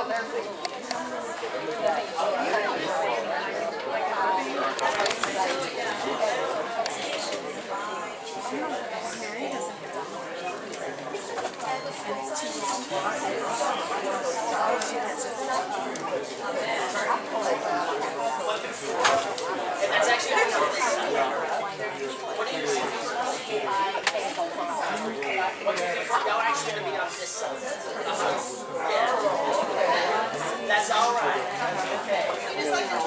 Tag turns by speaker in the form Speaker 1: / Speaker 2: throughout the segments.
Speaker 1: That's actually what do you do? Y'all actually going to be on this side. Yeah. That's all right. Okay.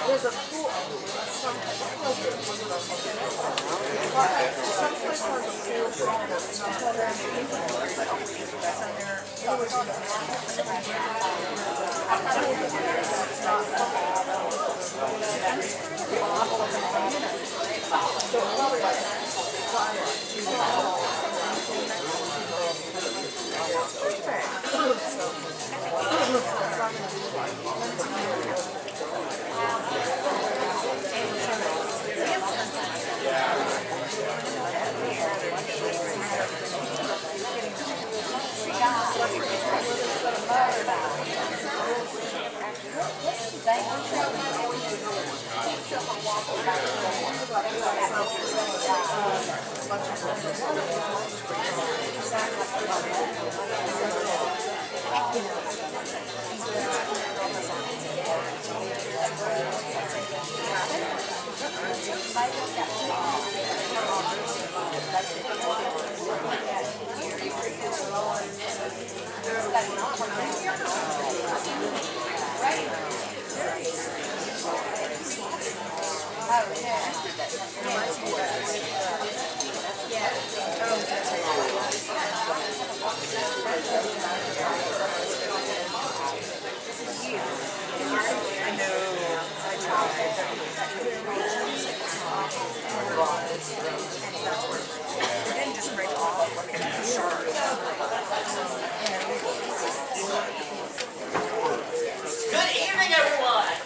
Speaker 2: There's a pool of some place where the pool is
Speaker 1: Good evening, everyone.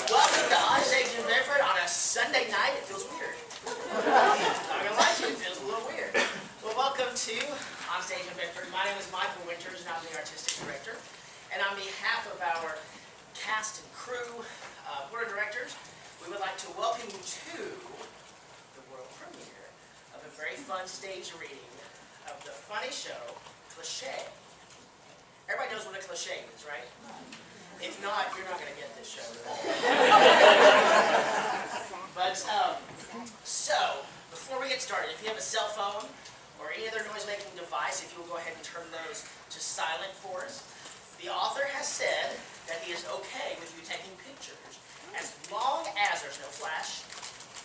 Speaker 1: Welcome to ONSTAGE in Bedford on a Sunday night. It feels weird. Not gonna lie to you, it feels a little weird. Well, welcome to ONSTAGE in Bedford. My name is Michael Winters, and I'm the artistic director. And on behalf of our cast and crew, board of directors, we would like to welcome you to the world premiere of a very fun stage reading of the funny show, CLICHE. Everybody knows what a cliché is, right? If not, you're not going to get this show. But, so, before we get started, if you have a cell phone or any other noise-making device, if you will go ahead and turn those to silent for us. The author has said that he is okay with you taking pictures as long as there's no flash.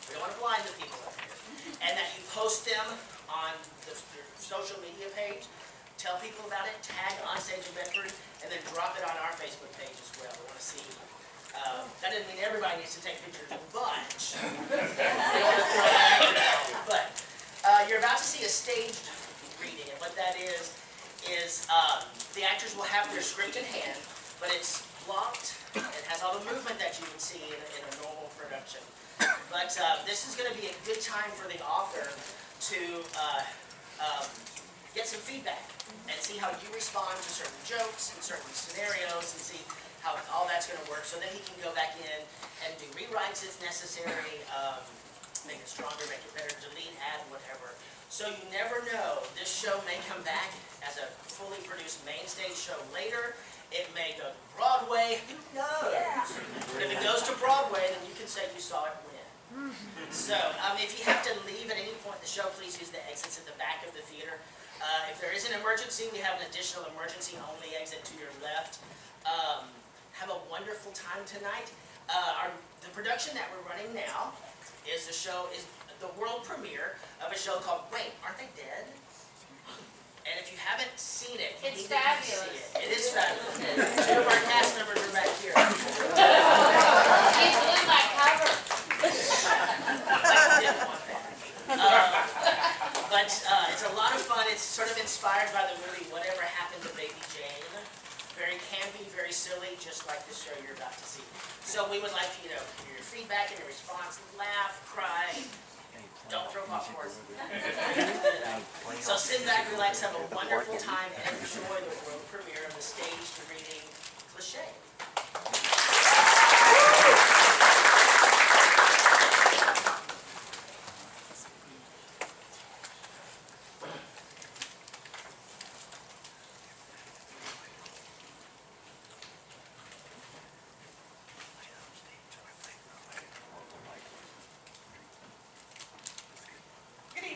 Speaker 1: We don't want to blind the people up here. And that you post them on the social media page. Tell people about it, tag ONSTAGE in Bedford, and then drop it on our Facebook page as well. We want to see. That doesn't mean everybody needs to take pictures, but you're about to see a staged reading, and what that is the actors will have their script in hand, but it's blocked. It has all the movement that you would see in a normal production. But this is going to be a good time for the author to get some feedback and see how you respond to certain jokes and certain scenarios and see how all that's going to work, so then he can go back in and do rewrites if necessary, make it stronger, make it better, delete, add, whatever. So you never know. This show may come back as a fully produced main stage show later. It may go to Broadway. Who knows? Yeah. But if it goes to Broadway, then you can say you saw it win. So if you have to leave at any point in the show, please use the exits at the back of the theater. If there is an emergency, we have an additional emergency-only exit to your left. Have a wonderful time tonight. The production that we're running now is the world premiere of a show called Wait, Aren't They Dead? And if you haven't seen it,
Speaker 3: It's fabulous.
Speaker 1: It is fabulous. Two of our cast members are back here.
Speaker 3: He blew my cover.
Speaker 1: didn't want that. But it's a lot of fun. It's sort of inspired by the movie Whatever Happened to Baby Jane. Very campy, very silly, just like the show you're about to see. So we would like to, hear your feedback and your response. Laugh, cry, don't throw popcorn. So sit back, relax, have a wonderful time, and enjoy the world premiere of the staged reading CLICHE.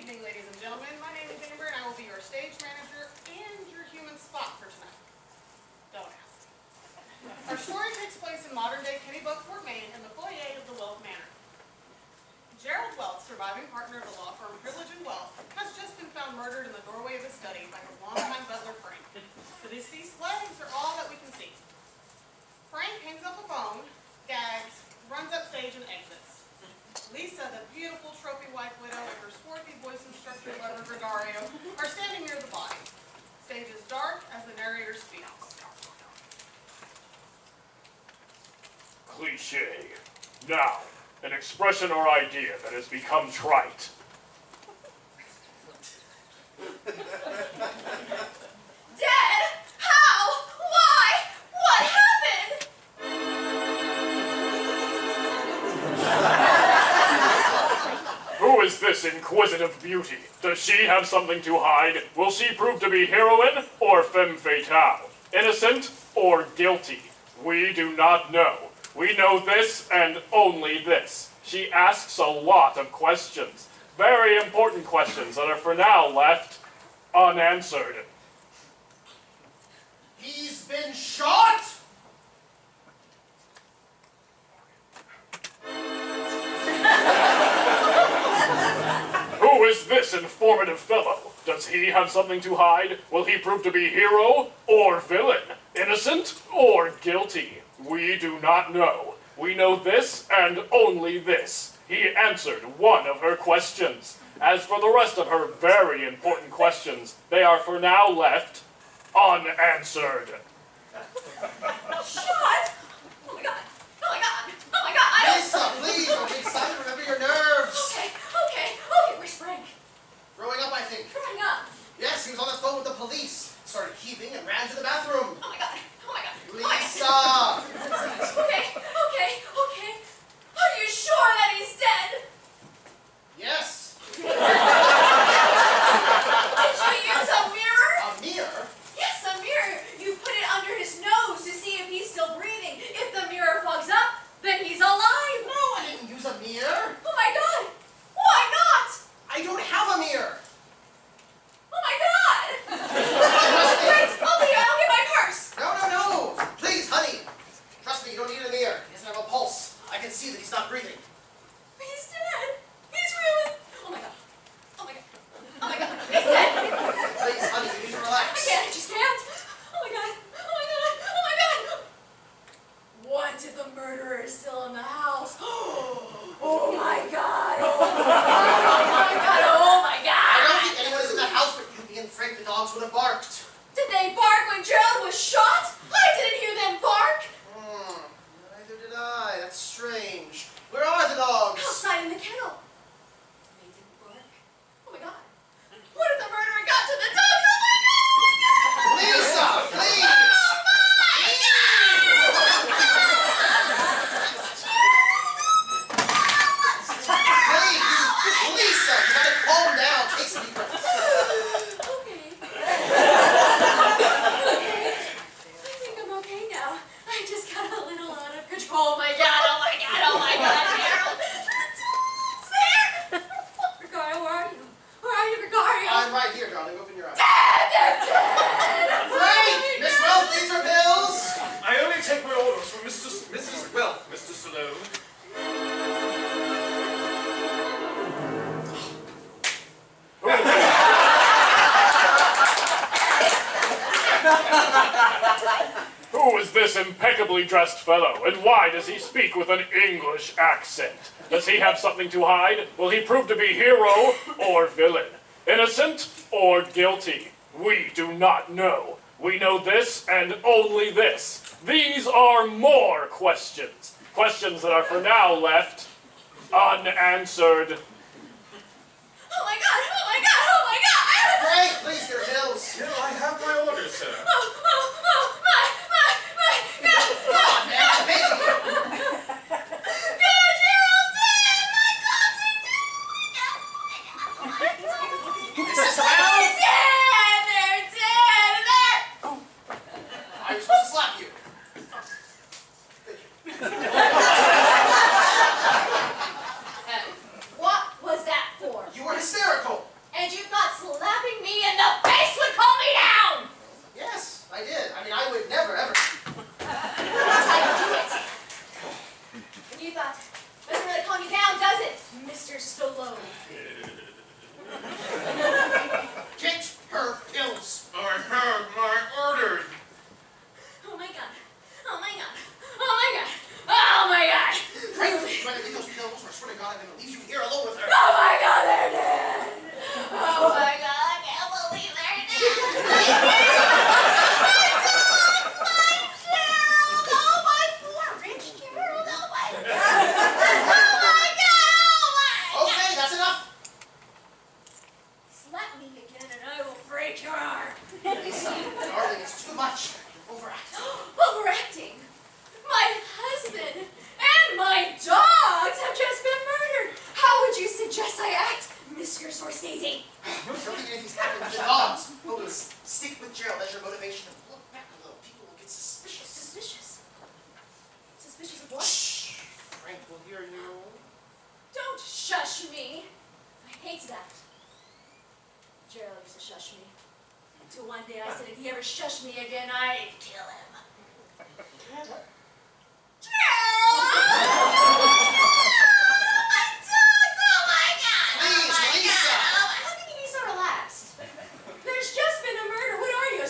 Speaker 3: Ladies and gentlemen, my name is Amber and I will be your stage manager and your human spot for tonight. Don't ask. Our story takes place in modern-day Bedford, Maine in the foyer of the Wealth Manor. Gerald Wealth, surviving partner of the law firm Privilege and Wealth, has just been found murdered in the doorway of his study by his longtime butler Frank. The deceased legs are all that we can see. Frank hangs up the phone, gags, runs upstage and exits. Lisa, the beautiful trophy wife widow, and her swarthy voice instructor lover Gregario are standing near the body. Stage is dark as the narrator speaks.
Speaker 4: Cliché. Now, an expression or idea that has become trite.
Speaker 5: Dead? How? Why? What happened?
Speaker 4: Who is this inquisitive beauty? Does she have something to hide? Will she prove to be heroine or femme fatale? Innocent or guilty? We do not know. We know this and only this. She asks a lot of questions. Very important questions that are for now left unanswered.
Speaker 6: He's been shot!
Speaker 4: Who is this informative fellow? Does he have something to hide? Will he prove to be hero or villain? Innocent or guilty? We do not know. We know this and only this. He answered one of her questions. As for the rest of her very important questions, they are for now left unanswered.
Speaker 5: Shot? Oh my god. Oh my god. Oh my god. I don't...
Speaker 6: Lisa, please, don't be excited. Remember your nerves.
Speaker 5: Okay. Where's Frank?
Speaker 6: Growing up, I think.
Speaker 5: Growing up.
Speaker 6: Yes, he was on the phone with the police. Started heaving and ran to the bathroom.
Speaker 5: Oh my god.
Speaker 6: Lisa!
Speaker 5: Okay. Are you sure that he's dead?
Speaker 6: Yes.
Speaker 5: Did you use a mirror?
Speaker 6: A mirror?
Speaker 5: Yes, a mirror. You put it under his nose to see if he's still breathing.
Speaker 4: this impeccably dressed fellow, and why does he speak with an English accent? Does he have something to hide? Will he prove to be hero or villain? Innocent or guilty? We do not know. We know this and only this. These are more questions. Questions that are for now left unanswered.
Speaker 5: Oh my god, oh my god, oh my god!
Speaker 6: Great, please, your hills.
Speaker 7: Here, I have my orders, sir.
Speaker 5: Oh, my god!
Speaker 6: Come on, man, I'm begging you.
Speaker 5: Good, Gerald's dead! My god's dead! Oh my god!
Speaker 6: Mrs.
Speaker 5: They're
Speaker 6: Hale,
Speaker 5: dead! They're dead!
Speaker 6: I was supposed to slap you.
Speaker 5: What was that for?
Speaker 6: You were hysterical.
Speaker 5: And you thought slapping me in the face would calm me down!
Speaker 6: Yes, I did. I mean, I would never, ever.
Speaker 5: That's how you do it. And you thought, doesn't really calm you down, does it, Mr. Stallone?
Speaker 6: Get her pills.
Speaker 7: I have my orders.
Speaker 5: Oh my god. Oh my god. Oh my god. Oh my god.
Speaker 6: Frank, you trying to get those pills, or I swear to God, I'm going to leave you here alone with her.
Speaker 5: Oh my god, they're dead. Oh my god, I can't believe they're dead. My Gerald. Oh my poor rich Gerald. Oh my god. Oh my god. Oh my.
Speaker 6: Okay, that's enough.
Speaker 5: Slap me again and I will break your arm.
Speaker 6: Lisa, darling, it's too much. You're overacting.
Speaker 5: Overacting? My husband and my dogs have just been murdered. How would you suggest I act, Mr. Scorsese?
Speaker 6: I don't think anything's happened to the dogs. Focus. Stick with Gerald as your motivation and look back a little. People will get suspicious.
Speaker 5: Suspicious? Suspicious of what?
Speaker 6: Shh. Frank will hear you.
Speaker 5: Don't shush me. I hate that. Gerald used to shush me. Until one day I said if he ever shushed me again, I'd kill him. Gerald!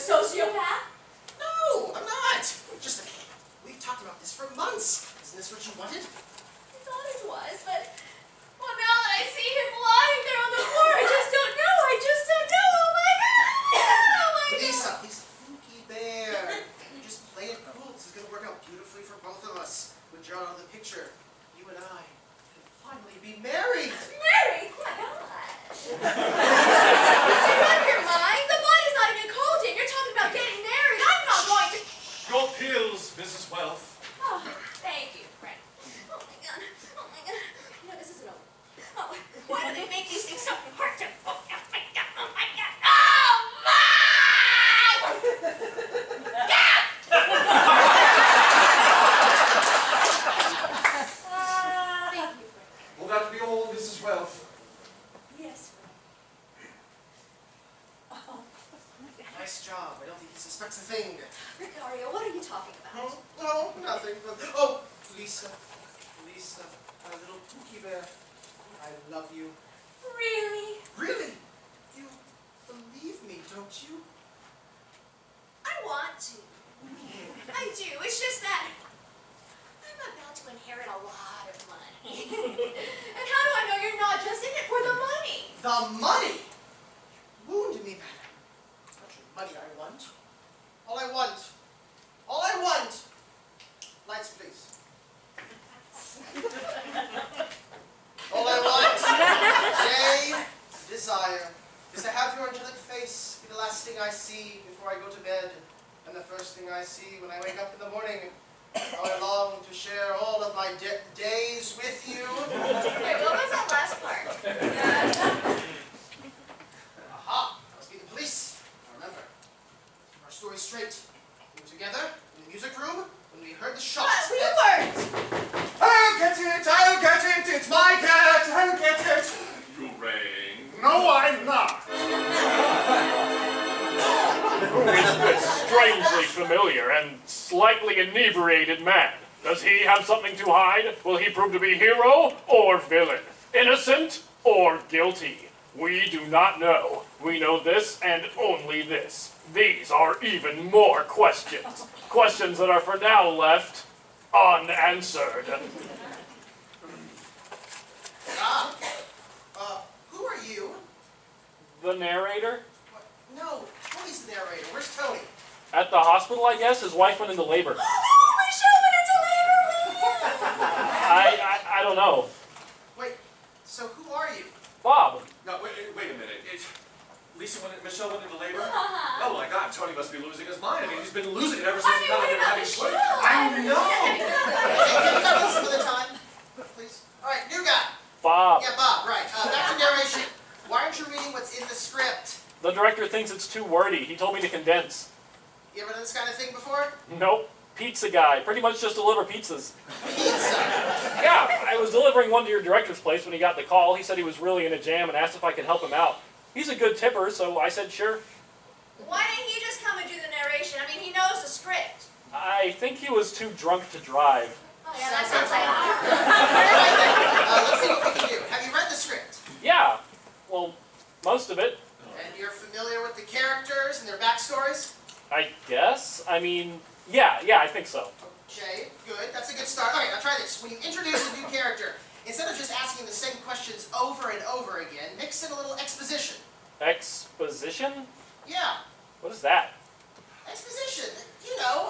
Speaker 5: Sociopath?
Speaker 6: No, I'm not. Just a minute. We've talked about this for months. Isn't this what you wanted?
Speaker 5: I thought it was, but well, now that I see him lying there on the floor, I just don't know. I just don't know. Oh my god! Oh my god!
Speaker 6: Lisa, Funky Bear. You just play it cool. This is going to work out beautifully for both of us. With Gerald out of the picture, you and I can finally be married.
Speaker 5: Married? Why not? You're out of your mind. The body's not even cold yet. You're talking about getting married. I'm not going to.
Speaker 7: Your pills, Mrs. Wealth.
Speaker 5: Oh, thank you, Frank. Oh my god. Oh my god. No, this isn't over. Oh, why do they make these things so hard to focus? Oh my god. Oh my god. Oh my! Thank you, Frank.
Speaker 7: Will that be all, Mrs. Wealth?
Speaker 5: Yes, Frank.
Speaker 6: Nice job. I don't think he suspects a thing.
Speaker 5: Ricario, what are you talking about?
Speaker 6: No, nothing. Oh, Lisa. Lisa, my little Pookie Bear. I love you.
Speaker 5: Really?
Speaker 6: Really? You believe me, don't you?
Speaker 5: I want to. I do. It's just that I'm about to inherit a lot of money. And how do I know you're not just in it for the money?
Speaker 6: The money? You wound me, madam. It's not your money I want. All I want. All I want. Lights, please. All I want, desire, is to have your angelic face be the last thing I see before I go to bed, and the first thing I see when I wake up in the morning. How I long to share all of my days with you.
Speaker 5: Wait, what was that last part?
Speaker 6: Aha! I must be the police. Now remember, keep our story straight. We were together in the music room when we heard the shots.
Speaker 5: We weren't!
Speaker 7: I'll get it! I'll get it! It's my cat! I'll get it!
Speaker 4: You rang.
Speaker 7: No, I'm not.
Speaker 4: Who is this strangely familiar and slightly inebriated man? Does he have something to hide? Will he prove to be hero or villain? Innocent or guilty? We do not know. We know this and only this. These are even more questions. Questions that are for now left unanswered.
Speaker 6: Who are you?
Speaker 4: The narrator?
Speaker 6: What? No, Tony's the narrator. Where's Tony?
Speaker 4: At the hospital, I guess. His wife went into labor.
Speaker 5: Oh, my show went into labor!
Speaker 4: I don't know.
Speaker 6: Wait, so who are you?
Speaker 4: Bob.
Speaker 7: No, wait a minute. Michelle went into labor? Oh my God, Tony must be losing his mind. I mean, he's been losing it ever since he got
Speaker 5: what
Speaker 7: into
Speaker 5: about
Speaker 7: having
Speaker 5: the
Speaker 7: sleep.
Speaker 5: show?
Speaker 7: I know.
Speaker 6: Hey, can you tell me some of the time, please? All right, new guy.
Speaker 4: Bob.
Speaker 6: Yeah, Bob, right. Back to narration. Why aren't you reading what's in the script?
Speaker 4: The director thinks it's too wordy. He told me to condense.
Speaker 6: You ever done this kind of thing before?
Speaker 4: Nope. Pizza guy. Pretty much just deliver pizzas.
Speaker 6: Pizza.
Speaker 4: Yeah, I was delivering one to your director's place when he got the call. He said he was really in a jam and asked if I could help him out. He's a good tipper, so I said sure.
Speaker 5: Why didn't he just come and do the narration? I mean, he knows the script.
Speaker 4: I think he was too drunk to drive.
Speaker 5: Oh, yeah, that sounds like
Speaker 6: Let's see what we can do. Have you read the script?
Speaker 4: Yeah, well, most of it,
Speaker 6: And you're familiar with the characters and their backstories?
Speaker 4: I guess. I mean, yeah, I think so.
Speaker 6: Okay, good. That's a good start. Okay, now try this. When you introduce a new character, instead of just asking the same questions over and over again, mix in a little exposition.
Speaker 4: Exposition?
Speaker 6: Yeah,
Speaker 4: What is that?
Speaker 6: exposition. You know,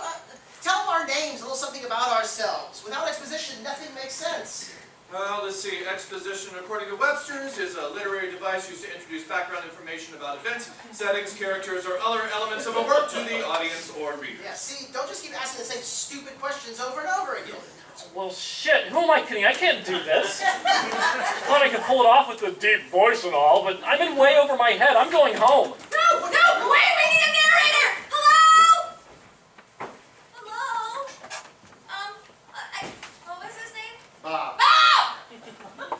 Speaker 6: tell them our names, a little something about ourselves. Without exposition, nothing makes sense.
Speaker 7: Let's see. Exposition, according to Webster's, is a literary device used to introduce background information about events, settings, characters, or other elements of a work to the audience or reader.
Speaker 6: Yeah, see, don't just keep asking the same stupid questions over and over again.
Speaker 4: Well, shit, who am I kidding? I can't do this. Thought I could pull it off with the deep voice and all, but I'm in way over my head. I'm going home.
Speaker 5: No, wait, we need a narrator! Hello? Hello? What was his name?
Speaker 7: Bob.
Speaker 5: Bob!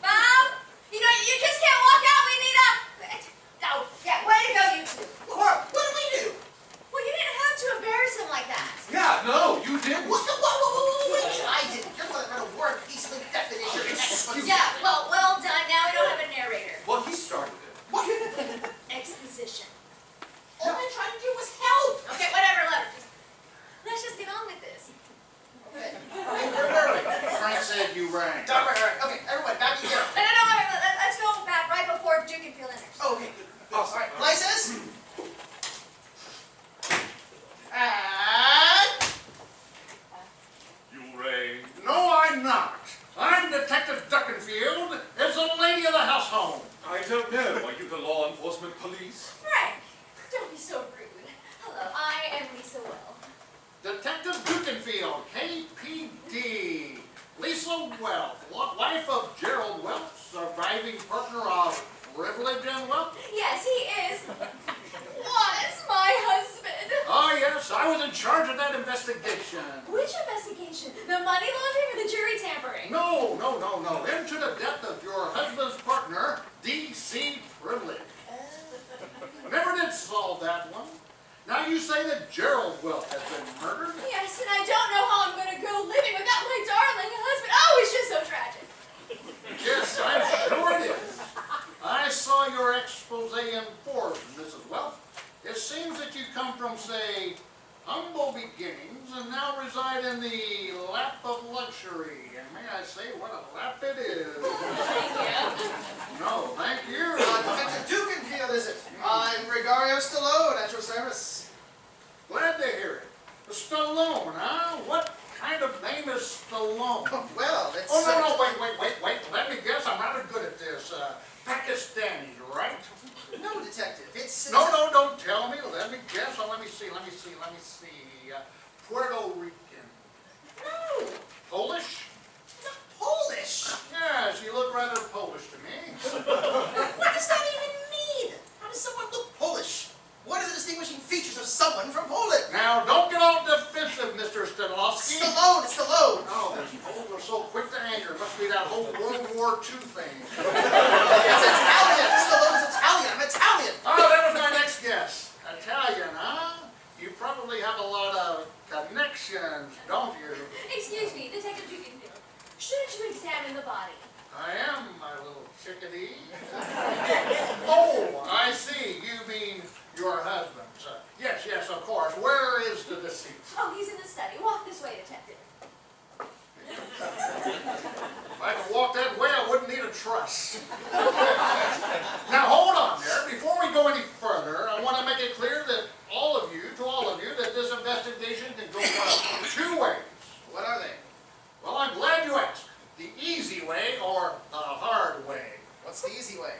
Speaker 5: Bob? You know, you just can't walk out. We need a... No, yeah, way to go, you two.
Speaker 6: What did we do?
Speaker 5: Well, you didn't have to embarrass him like that.
Speaker 7: Yeah, no, you didn't.
Speaker 6: What? I didn't. You're going to run a war and peace with definition.
Speaker 5: Yeah, well done. Now we don't have a narrator.
Speaker 7: Well, he started it.
Speaker 6: What?
Speaker 5: Exposition.
Speaker 6: All I tried to do was help.
Speaker 5: Okay, whatever, let's just get on with this.
Speaker 6: Okay. Where were we?
Speaker 7: Frank said you rang.
Speaker 6: All right. Okay, everyone, back to zero.
Speaker 5: No, let's go back right before Duke and Phil enters.
Speaker 6: Oh, okay, good. All right, places. And...
Speaker 7: You rang.
Speaker 8: No, I'm not. I'm Detective Duckenfield. It's the lady of the house home.
Speaker 7: I don't know. Are you the law enforcement police?
Speaker 5: Frank, don't be so rude. Hello, I am Lisa Well.
Speaker 8: Detective Duckenfield, KPD. Lisa Welch, wife of Gerald Welch, surviving partner of privilege and wealth.
Speaker 5: Yes, he is. Was my husband.
Speaker 8: Oh, yes, I was in charge of that investigation.
Speaker 5: Which investigation? The money laundering or the jury tampering?
Speaker 8: No. Into the death of your husband's partner, D.C. Privilege. Never did solve that one. Now you say that Gerald Welch has been murdered?
Speaker 5: Yes, and I don't know how I'm going to go living without my darling husband. Oh, it's just so tragic.
Speaker 8: Yes, I'm sure it is. I saw your expose in Forbes, Mrs. Welch. It seems that you come from, say, humble beginnings and now reside in the lap of luxury. And may I say, what a lap it is.
Speaker 5: Thank you.
Speaker 8: No, thank you.
Speaker 6: Detective Dukenfield, is it? I'm Gregorio Stallone at your service.
Speaker 8: Glad to hear it. Stallone, huh? What kind of name is Stallone?
Speaker 6: Well, it's...
Speaker 8: Oh, no, wait. Let me guess, I'm not good at this. Pakistani, right?
Speaker 6: No, detective, it's...
Speaker 8: No, don't tell me. Let me guess. Oh, let me see. Puerto Rican.
Speaker 6: No,
Speaker 8: Polish?
Speaker 6: not Polish.
Speaker 8: Yes, you look rather Polish to me.
Speaker 6: What does that even mean? How does someone look Polish? What are the distinguishing features of someone from Poland?
Speaker 8: Now, don't get all defensive, Mr. Stanowski.
Speaker 6: Stallone, it's Stallone.
Speaker 8: Oh, these Poles are so quick to anger. Must be that whole World War II thing.
Speaker 6: It's Italian. Stallone's Italian. I'm Italian.
Speaker 8: Oh, that was my next guess. Italian, huh? You probably have a lot of connections, don't you?
Speaker 5: Excuse me, Detective Dukenfield. Shouldn't you examine the body?
Speaker 8: I am, my little chickadee. Oh,
Speaker 6: the easy way?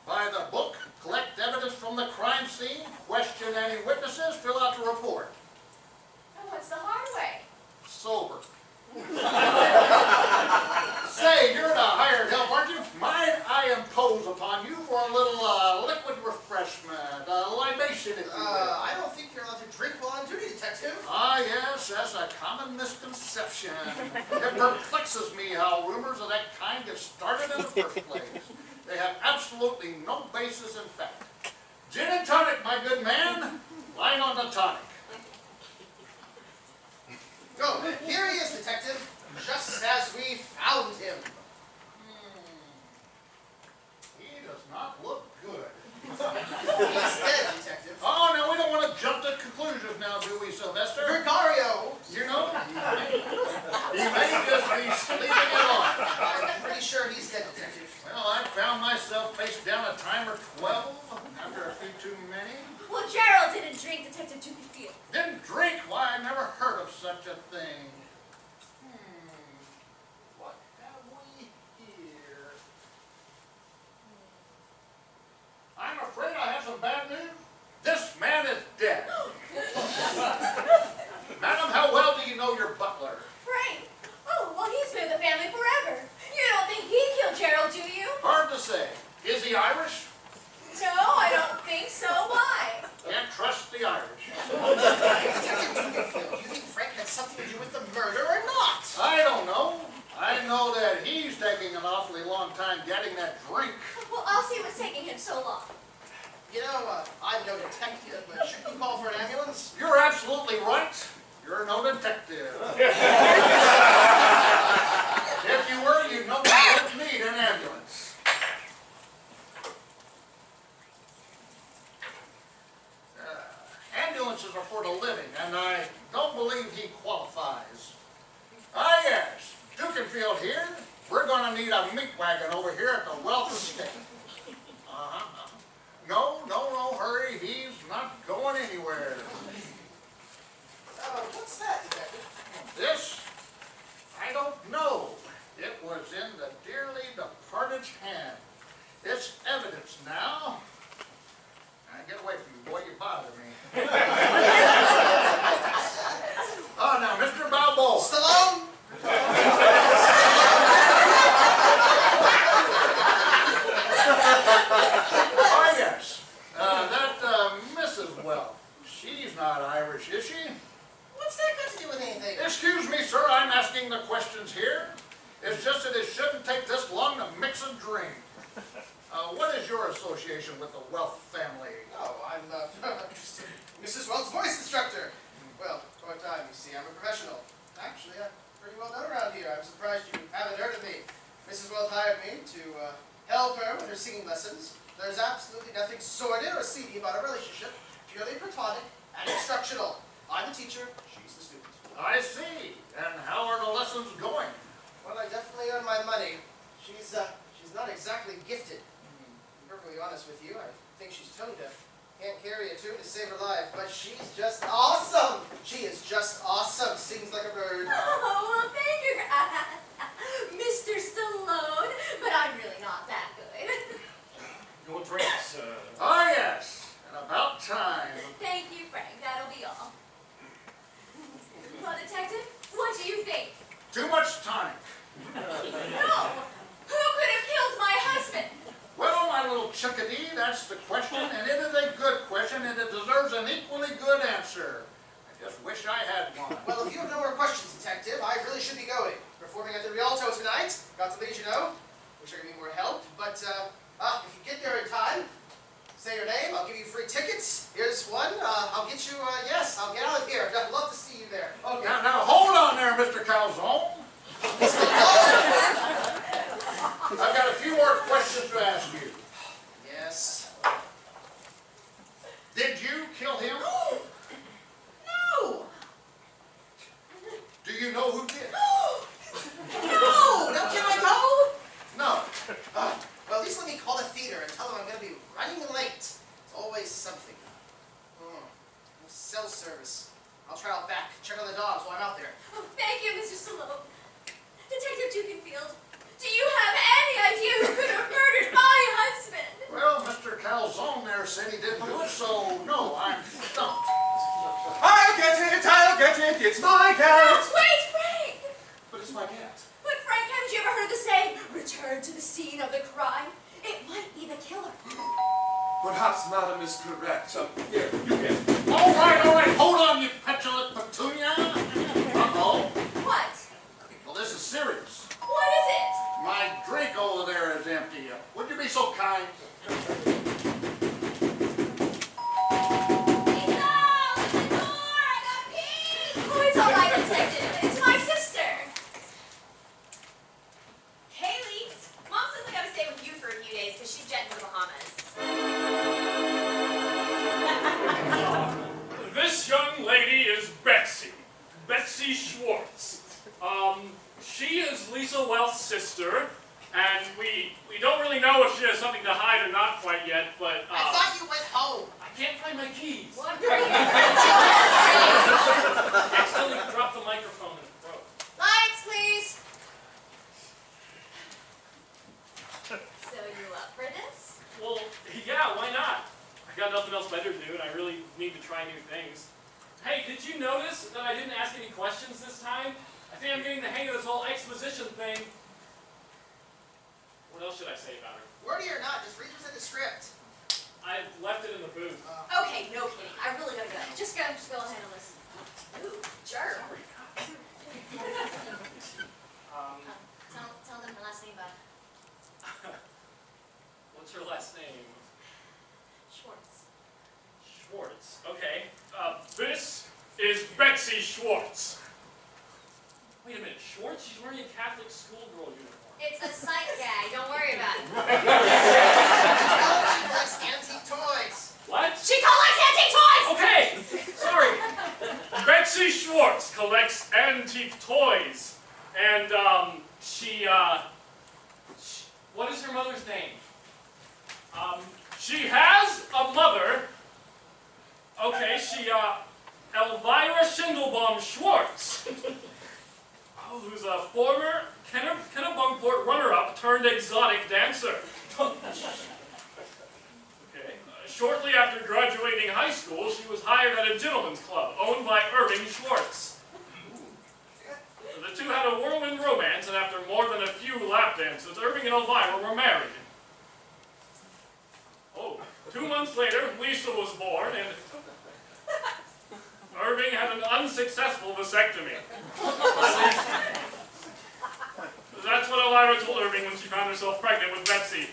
Speaker 8: By the book, collect evidence from the crime scene, question any witnesses, fill out the report.
Speaker 5: And what's the hard way?
Speaker 8: Sober. Say, you're the hired help, aren't you? Might I impose upon you for a little liquid refreshment, a libation, if you will?
Speaker 6: I don't think you're allowed to drink while on duty, Detective.
Speaker 8: Ah, yes, that's a common misconception. It perplexes me how rumors of that kind get started in the first place. They have absolutely no basis in fact. Gin and tonic, my good man. Line on the tonic.
Speaker 6: Go. Here he is, Detective. Just as we found him.
Speaker 8: He does not look good.
Speaker 6: He's dead, Detective.
Speaker 8: Oh, now we don't want to jump to conclusions now, do we, Sylvester?
Speaker 6: Gregario!
Speaker 8: You know, he may just be sleeping it off.
Speaker 6: I'm pretty sure he's dead, Detective.
Speaker 8: Well, I found myself face down a time or 12 after a few too many.
Speaker 5: Well, Gerald didn't drink, Detective Tukenfield.
Speaker 8: Didn't drink? Why, I never heard of such a thing. What have we here? I'm afraid I have some bad news. This man is dead. Madam, how well do you know your butler?
Speaker 5: Frank? Oh, well, he's been with the family forever. You don't think he killed Gerald, do you?
Speaker 8: Hard to say. Is he Irish?
Speaker 5: No, I don't think so. Why?
Speaker 8: Can't trust the Irish.
Speaker 6: Detective Tukenfield, do you think Frank had something to do with the murder or not?
Speaker 8: I don't know. I know that he's taking an awfully long time getting that drink.
Speaker 5: Well, I'll see what's taking him so long.
Speaker 6: You know, I'm no detective, but should you call for an ambulance?
Speaker 8: You're absolutely right. You're no detective. If you were, you'd know we don't need an ambulance. Ambulances are for the living, and I don't believe he qualifies. Ah, yes. Tukenfield here. We're going to need a meat wagon over here at the Wealth Estate. No hurry. He's not going anywhere.
Speaker 6: What's that, Detective?
Speaker 8: This? I don't know. It was in the dearly departed's hand. It's evidence now. Now get away from me, boy. You bother me. Oh, now, Mr. Balboa.
Speaker 6: Stallone?
Speaker 8: Oh, yes. That Mrs. Well, she's not Irish, is she?
Speaker 6: What's that got to do with anything?
Speaker 8: Excuse me, sir, I'm asking the questions here. It's just that it shouldn't take this long to mix a drink. What is your association with the Wealth family?
Speaker 6: Oh, I'm just Mrs. Wells' voice instructor. Well, part time, you see, I'm a professional. Actually, I'm pretty well known around here. I'm surprised you haven't heard of me. Mrs. Wells hired me to help her with her singing lessons. There's absolutely nothing sordid or seedy about our relationship. Purely platonic and instructional. I'm the teacher, she's the student.
Speaker 8: I see. And how are the lessons going?
Speaker 6: Well, I definitely earn my money. She's not exactly gifted. To be perfectly honest with you, I think she's tone deaf. Can't carry a tune to save her life, but she's just awesome. She is just awesome. Sings like a bird.
Speaker 5: Oh, well, thank you, Mr. Stallone. But I'm really not that good.
Speaker 4: Your drinks,
Speaker 8: Ah, yes. And about time.
Speaker 5: Thank you, Frank. That'll be all. Well, Detective, what do you think?
Speaker 8: Too much tonic.
Speaker 5: No! Who could have killed my husband?
Speaker 8: Well, my little chickadee, that's the question, and it is a good question, and it deserves an equally good answer. I just wish I had one.
Speaker 6: Well, if you have no more questions, Detective, I really should be going. Performing at the Rialto tonight. Got to leave, you know. Wish I could be more help, but if you get there in time, say your name, I'll give you free tickets. Here's one. I'll get you, yes, I'll get out of here. I'd love to see you there. Okay.
Speaker 8: Now hold on there, Mr. Calzone. I've got a few more questions to ask you.
Speaker 6: Yes.
Speaker 8: Did you kill him?
Speaker 6: No!
Speaker 8: Do you know who did?
Speaker 6: No! Now can I go?
Speaker 8: No.
Speaker 6: Well, at least let me call the theater and tell them I'm going to be running late. It's always something. Cell service. I'll try out back. Check on the dogs while I'm out there.
Speaker 5: Oh, thank you, Mr. Stallone. Detective Tukenfield, do you have any idea who could have murdered my
Speaker 7: Frank, it's my cat!
Speaker 5: Wait, Frank!
Speaker 7: But it's my cat.
Speaker 5: But Frank, haven't you ever heard the saying, return to the scene of the crime? It might be the killer.
Speaker 7: Perhaps Madam is correct. Here, you get it.
Speaker 8: All right, hold on, you petulant petunia. Uh-oh.
Speaker 5: What?
Speaker 8: Well, this is serious.
Speaker 5: What is it?
Speaker 8: My drink over there is empty. Would you be so kind?
Speaker 5: Oh, it's all right, Detective. It's my sister. Hale, Mom says I gotta stay with you for a few days because she's jetting to the Bahamas.
Speaker 4: This young lady is Betsy. Betsy Schwartz. She is Lisa Wells' sister, and we don't really know if she has something to hide or not quite yet, but,
Speaker 1: I thought you went home.
Speaker 4: I can't find my keys.
Speaker 5: What are you?
Speaker 4: I accidentally dropped the microphone and it broke.
Speaker 5: Lights, please. So you up for this?
Speaker 4: Well, yeah, why not? I got nothing else better to do, and I really need to try new things. Hey, did you notice that I didn't ask any questions this time? I think I'm getting the hang of this whole exposition thing. What else should I say about her?
Speaker 1: Wordy or not, just read what's in the script.
Speaker 4: I left it in the booth.
Speaker 5: Okay, no kidding. I really gotta go. Just go and handle this. Ooh, jerk.
Speaker 4: Sorry.
Speaker 5: Tell them her last name, bud.
Speaker 4: What's her last name?
Speaker 5: Schwartz.
Speaker 4: Schwartz. Okay. This is Betsy Schwartz. Wait a minute, Schwartz? She's wearing a Catholic schoolgirl uniform.
Speaker 5: It's a sight gag. Don't worry about it.
Speaker 1: She collects antique toys.
Speaker 4: What?
Speaker 5: She collects antique toys!
Speaker 4: Okay, sorry. Betsy Schwartz collects antique toys. And, what is her mother's name? She has a mother. Okay, Elvira Schindelbaum Schwartz. Oh, who's a former Kennebunkport runner-up turned exotic dancer. Okay. Shortly after graduating high school, she was hired at a gentleman's club owned by Irving Schwartz. The two had a whirlwind romance, and after more than a few lap dances, Irving and Elvira were married. Oh, 2 months later, Lisa was born, and Irving had an unsuccessful vasectomy. That's what Elvira told Irving when she found herself pregnant with Betsy.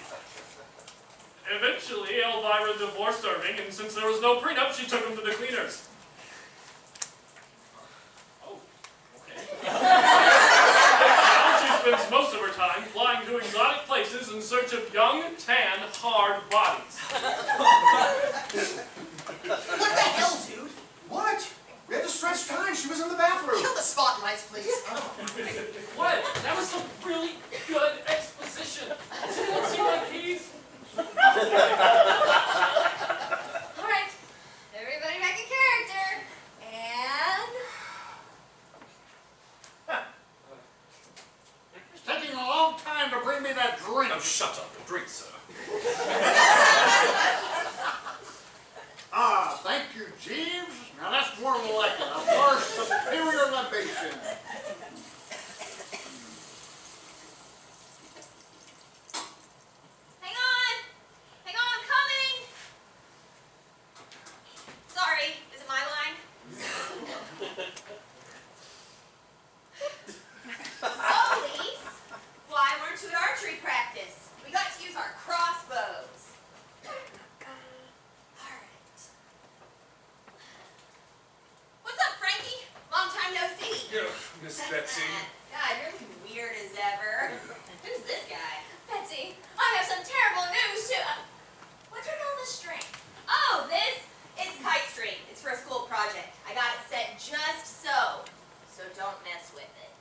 Speaker 4: Eventually, Elvira divorced Irving, and since there was no prenup, she took him to the cleaners. Oh, okay. Now she spends most of her time flying to exotic places in search of young, tan, hard bodies.
Speaker 1: What the hell, dude?
Speaker 6: What? We had to stretch time. She was in the bathroom.
Speaker 1: Kill the spotlights, please.
Speaker 4: What? That was some really good exposition. Did you see my keys?
Speaker 5: Alright. Everybody back in character. And...
Speaker 8: It's taking a long time to bring me that drink.
Speaker 7: Oh, shut up and drink, sir.
Speaker 8: Ah, thank you, Jeeves. Now that's more like it. A far superior libation.
Speaker 5: Hang on! Hang on, I'm coming! Sorry, is it my line? So, Lise, why weren't you at archery practice? We got to use our crossbows. Alright. What's up, Frankie? Long time no see.
Speaker 7: Miss Betsy.
Speaker 5: God, you're looking weird as ever. Who's this guy? Betsy, I have some terrible news to... what's your on the string? Oh, this? It's kite string. It's for a school project. I got it set just so. So don't mess with it.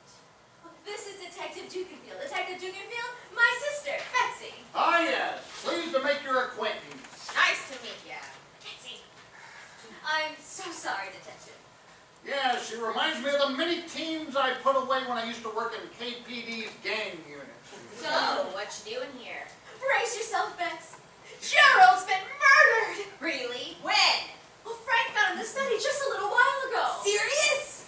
Speaker 5: This is Detective Dukenfield. Detective Dukenfield, my sister, Betsy.
Speaker 8: Ah, yes. Pleased to make your acquaintance.
Speaker 5: Nice to meet ya. Betsy. I'm so sorry, Detective.
Speaker 8: Yeah, she reminds me of the many teams I put away when I used to work in KPD's gang unit.
Speaker 5: So, what you doing here? Brace yourself, Bex. Gerald's been murdered! Really? When? Well, Frank found him in the study just a little while ago. Serious?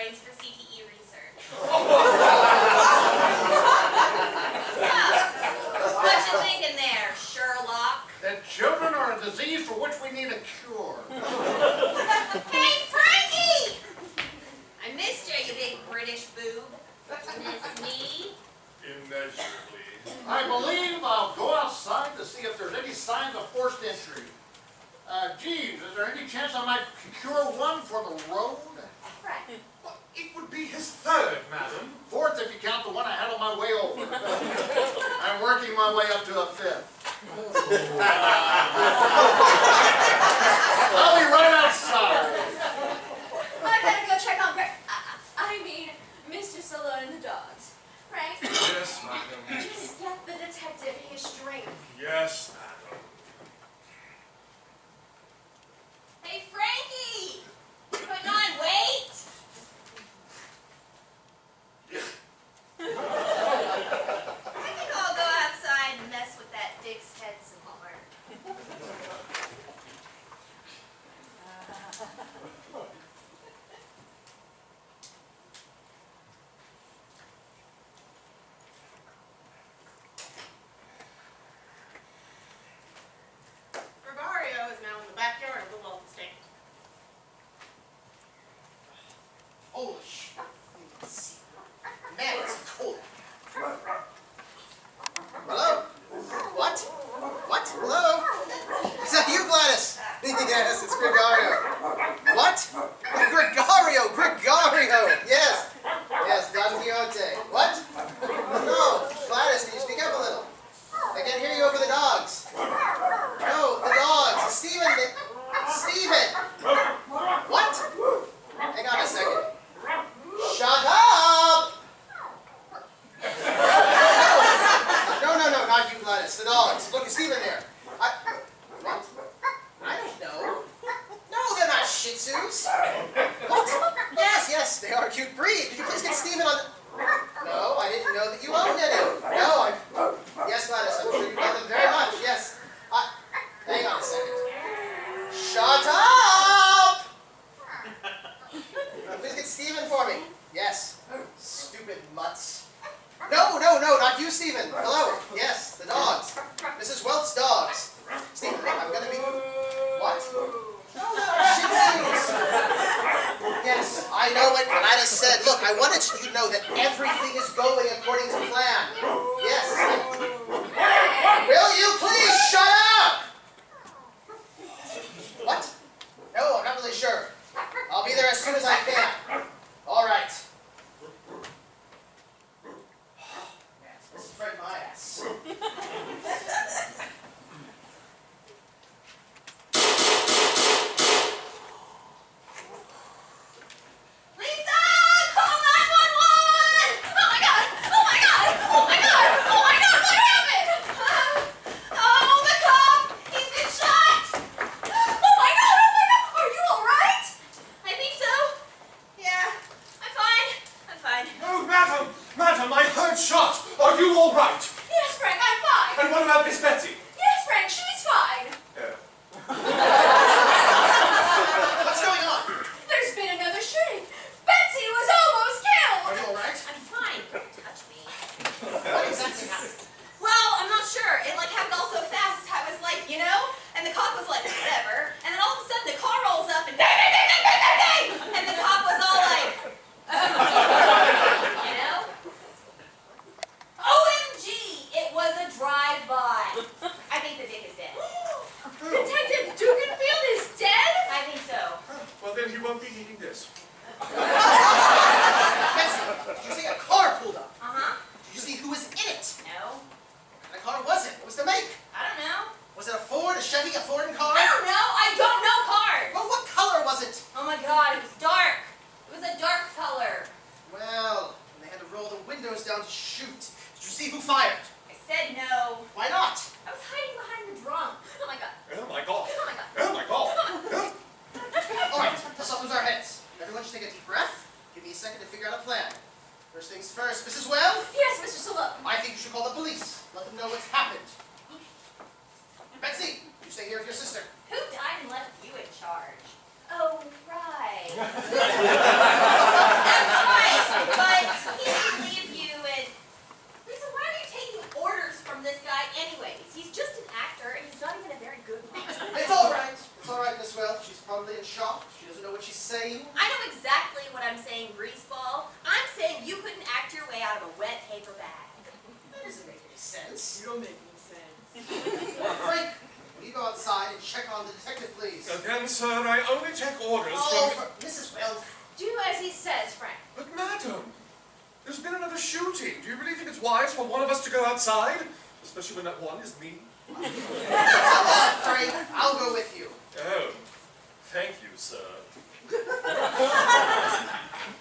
Speaker 9: brains for CTE research. What you thinking there, Sherlock?
Speaker 8: That children are a disease for which we need a cure.
Speaker 9: Hey, Frankie! I missed you, you big British boob. Miss me?
Speaker 7: Immeasurably.
Speaker 8: I believe I'll go outside to see if there's any signs of forced entry. Jeeves, is there any chance I might procure one for the road?
Speaker 9: Right.
Speaker 7: Well, it would be his third, madam.
Speaker 8: Fourth if you count the one I had on my way over. I'm working my way up to a fifth. I'll be right outside.
Speaker 5: I better go check on Mr. Solo and the dogs. Frank?
Speaker 7: Yes, madam.
Speaker 5: Just get the detective his drink.
Speaker 7: Yes, madam.
Speaker 9: Hey, Frankie! You putting on weight? I think I'll go outside and mess with that Dick's head some more.
Speaker 3: Gregario is now in the backyard of the Wealth Estate.
Speaker 6: Holy shit. Man, it's cold. Hello? What? What? Hello? Is that you, Gladys? Yes, it's Gregario. What? Oh, Gregario! Yes! Yes, Don Quixote. What? No, Gladys, can you speak up a little? I can't hear you over the dogs. No, the dogs. Stephen! What? Hang on a second. Shut up! No, not you, Gladys. The dogs. Look, is Stephen there? What? I don't know. No, they're not Shih Tzus. What? Yes, they are a cute breed. Could you please get Stephen on the... No, I didn't know that you owned any. No, Yes, Gladys, I'm sure you love them very much. Yes. Hang on a second. Shut up! Please get Stephen for me. Yes. Stupid mutts. No, not you, Stephen. Hello. Yes, the dogs. Mrs. Welt's dogs. Stephen, I'm gonna be... What? No, Shih Tzus. Yes, I know what Gladys said. Look, I wanted you to know that everything is going according to plan. Yes. Will you please shut up? What? No, I'm not really sure. I'll be there as soon as I can. All right. This is right my ass.
Speaker 9: Lisa! Call 911! Oh my god! What happened? Oh, the cop! He's been shot! Oh my god! Are you alright? I think so. Yeah, I'm fine.
Speaker 7: No, madam, I heard shot. Are you all right?
Speaker 5: Yes, Frank, I'm fine.
Speaker 7: And what about Miss Betsy?
Speaker 5: Yes, Frank, she's fine.
Speaker 6: What's going on?
Speaker 5: There's been another shooting. Betsy was almost killed.
Speaker 6: Are you all right?
Speaker 9: I'm fine. Don't touch me.
Speaker 6: What exactly happened?
Speaker 9: Well, I'm not sure. It happened all so fast. I was like, and the cop was like, whatever. And then all of a sudden the car rolls up and dang, dang, dang, dang, dang, dang, dang. And the cop was all like, OMG, it was a drive-by. I think the dick is dead.
Speaker 5: Detective Duganfield is dead?
Speaker 9: I think so.
Speaker 7: Well, then he won't be needing this.
Speaker 6: Betsy, did you see a car pulled up?
Speaker 9: Uh-huh.
Speaker 6: Did you see who was in it?
Speaker 9: No.
Speaker 6: What kind of car was it? What was the make?
Speaker 9: I don't know.
Speaker 6: Was it a Ford, a Chevy, a foreign car?
Speaker 9: I don't know. I don't know cars.
Speaker 6: Well, what color was it?
Speaker 9: Oh my god, it was dark. It was a dark color.
Speaker 6: Well, when they had to roll the windows down to shoot. Did you see who fired?
Speaker 9: I said no.
Speaker 6: Why not?
Speaker 9: I was hiding behind the drum. Oh my god.
Speaker 7: Oh my god.
Speaker 9: Oh my god.
Speaker 7: Oh my god.
Speaker 6: All right, let's not lose our heads. Everyone just take a deep breath. Give me a second to figure out a plan. First things first, Mrs. Well,
Speaker 5: Yes, Mr. Solo.
Speaker 6: I think you should call the police. Let them know what's happened. Betsy, you stay here with your sister.
Speaker 9: Who died and left you in charge?
Speaker 5: Oh, right.
Speaker 9: That
Speaker 6: saying?
Speaker 9: I know exactly what I'm saying, Greaseball. I'm saying you couldn't act your way out of a wet paper bag.
Speaker 6: That doesn't make any sense.
Speaker 3: You don't make any sense.
Speaker 6: Frank, will you go outside and check on the detective, please?
Speaker 7: Again, sir, I only take orders
Speaker 6: Oh,
Speaker 7: from...
Speaker 6: Mrs. Wells.
Speaker 5: Do as he says, Frank.
Speaker 7: But madam, there's been another shooting. Do you really think it's wise for one of us to go outside? Especially when that one is me?
Speaker 6: Frank, I'll go with you.
Speaker 7: Oh, thank you, sir.
Speaker 9: I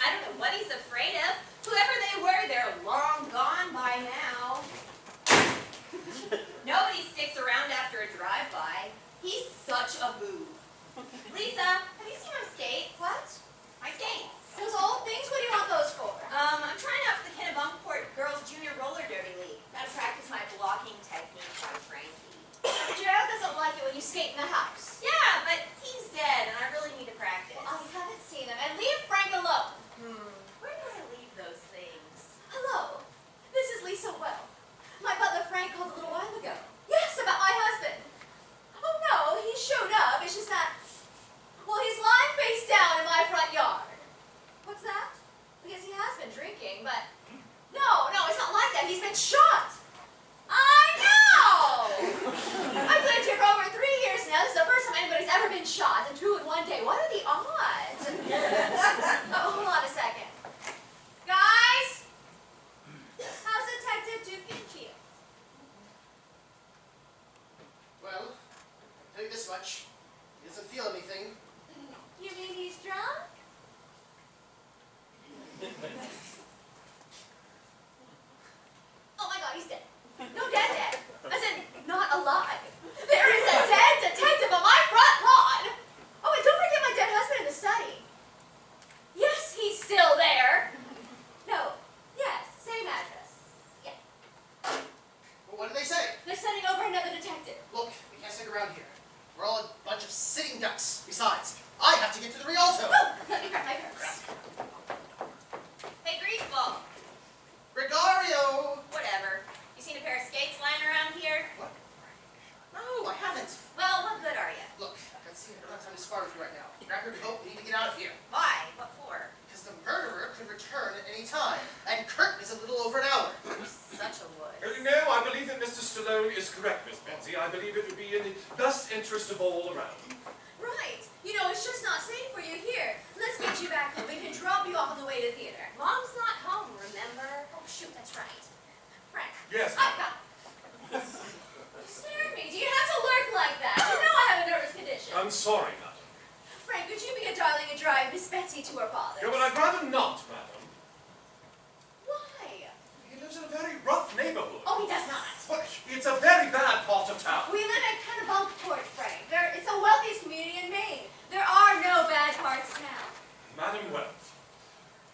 Speaker 9: don't know what he's afraid of. Whoever they were, they're long gone by now. Nobody sticks around after a drive-by. He's such a boob. Lisa, have you seen my skates?
Speaker 5: What?
Speaker 9: My skates.
Speaker 5: Those old things? What do you want those for?
Speaker 9: I'm trying out for the Kennebunkport Girls Junior Roller Derby League. Gotta practice my blocking technique on Frankie.
Speaker 5: Gerald doesn't like it when you skate in the house.
Speaker 9: Yeah, but he's dead, and I really need to practice.
Speaker 5: I haven't seen them. And leave Frank alone.
Speaker 9: Where do I leave those things?
Speaker 5: Hello. This is Lisa Well. My butler Frank called a little while ago. Yes, about my husband. Oh no, he showed up. It's just that, well, he's lying face down in my front yard. What's that? Because he has been drinking, but no, it's not like that. He's been shot. I know! I've lived here for over 3 years now. This is the first time anybody's ever been shot, and 2 in 1 day. What are the odds? Oh, hold on a second. Guys! How's Detective Dukin feel?
Speaker 6: Well, I'll tell you this much. He doesn't feel anything.
Speaker 5: You mean he's drunk? Oh my God, he's dead. No, dead. As in, not alive. There is a dead detective on my front lawn. Oh, and don't forget my dead husband in the study. Yes, he's still there. No, yes, same address. Yeah.
Speaker 6: Well, what did they say?
Speaker 5: They're sending over another detective.
Speaker 6: Look, we can't stick around here. We're all a bunch of sitting ducks. Besides, I have to get to the Rialto.
Speaker 5: Oh, let me grab my purse.
Speaker 9: Hey, Greaseball.
Speaker 6: Gregario!
Speaker 9: Whatever. You seen a pair of skates lying around here?
Speaker 6: What? No, I haven't.
Speaker 9: Well, what good are you?
Speaker 6: Look, I don't have time to spar with you right now. Grab your coat, we need to get out of here.
Speaker 9: Why? What for?
Speaker 6: Because the murderer could return at any time, and Kurt is a little over an hour.
Speaker 9: Such a wood.
Speaker 7: No, I believe that Mr. Stallone is correct, Miss Benzie. I believe it would be in the best interest of all around.
Speaker 5: Right. You know, it's just not safe for you here. Let's get you back home. We can drop you off on the way to theater.
Speaker 9: Mom's not home, remember?
Speaker 5: Oh, shoot, that's right. Frank.
Speaker 7: Yes,
Speaker 5: I've got it. You scared me. Do you have to lurk like that? You know I have a nervous condition.
Speaker 7: I'm sorry, madam.
Speaker 5: Frank, could you be a darling and drive Miss Betsy to her father's?
Speaker 7: No, but I'd rather not, madam.
Speaker 5: Why?
Speaker 7: He lives in a very rough neighborhood.
Speaker 5: Oh, he does not.
Speaker 7: Well, it's a very bad part of town.
Speaker 5: We live in Kennebunkport, Frank. It's the wealthiest community in Maine. There are no bad parts of town.
Speaker 7: Madam Wells,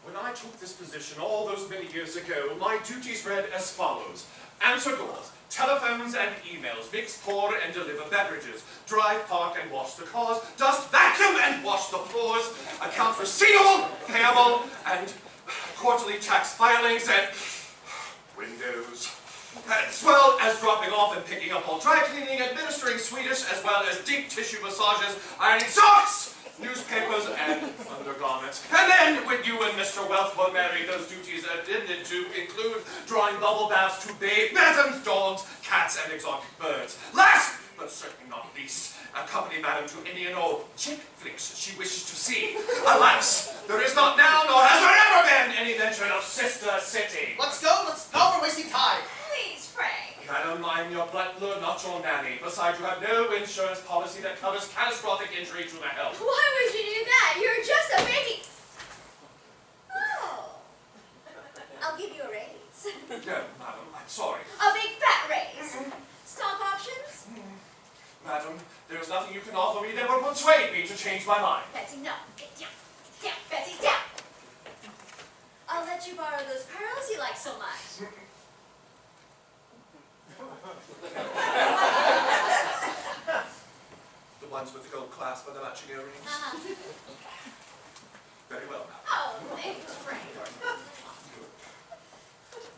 Speaker 7: when I took this position all those many years ago, my duties read as follows. Answer doors, telephones and emails, mix, pour and deliver beverages, drive, park and wash the cars, dust, vacuum and wash the floors, account receivable, payable, and quarterly tax filings and windows. As well as dropping off and picking up all dry cleaning, administering Swedish, as well as deep tissue massages, ironing socks, newspapers, and undergarments. And then, when you and Mr. Wealth were married, those duties tended to include drawing bubble baths to bathe madams, dogs, cats, and exotic birds. Last, but certainly not least, accompany madam to any and all chick flicks she wishes to see. Alas, there is not now, nor has there ever been, any mention of Sister City.
Speaker 6: Let's go, we're wasting time.
Speaker 5: Please, Frank.
Speaker 7: Madam, I'm your butler, not your nanny. Besides, you have no insurance policy that covers catastrophic injury to the health.
Speaker 5: Why would you do that? You're just a baby. Oh. I'll give you a raise.
Speaker 7: No, madam, I'm sorry.
Speaker 5: A big fat raise. Stock options?
Speaker 7: Madam, there is nothing you can offer me that would persuade me to change my mind.
Speaker 5: Betsy, no. Get down. Down, Betsy, down. I'll let you borrow those pearls you like so much.
Speaker 7: The ones with the gold clasp and the matching earrings. Very well, madam.
Speaker 5: Oh, thanks, Frank.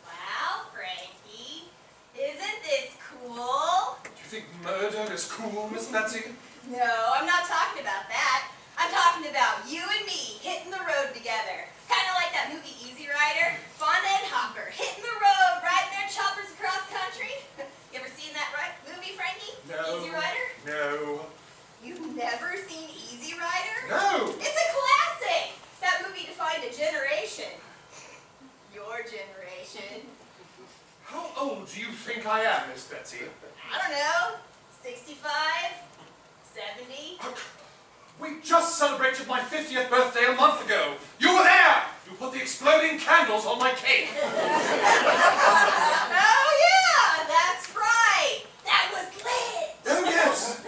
Speaker 9: Wow, Frankie. Isn't this cool?
Speaker 7: Do you think murder is cool, Miss Betsy?
Speaker 9: No, I'm not talking about that. I'm I'm talking about you and me hitting the road together. Kind of like that movie Easy Rider. Fonda and Hopper hitting the road, riding their choppers across country. You ever seen that movie, Frankie?
Speaker 7: No.
Speaker 9: Easy Rider?
Speaker 7: No.
Speaker 9: You've never seen Easy Rider?
Speaker 7: No!
Speaker 9: It's a classic! That movie defined a generation. Your generation.
Speaker 7: How old do you think I am, Miss Betsy?
Speaker 9: I don't know. 65? 70?
Speaker 7: We just celebrated my 50th birthday a month ago. You were there! You put the exploding candles on my cake.
Speaker 9: Oh yeah, that's right. That was lit.
Speaker 7: Oh yes.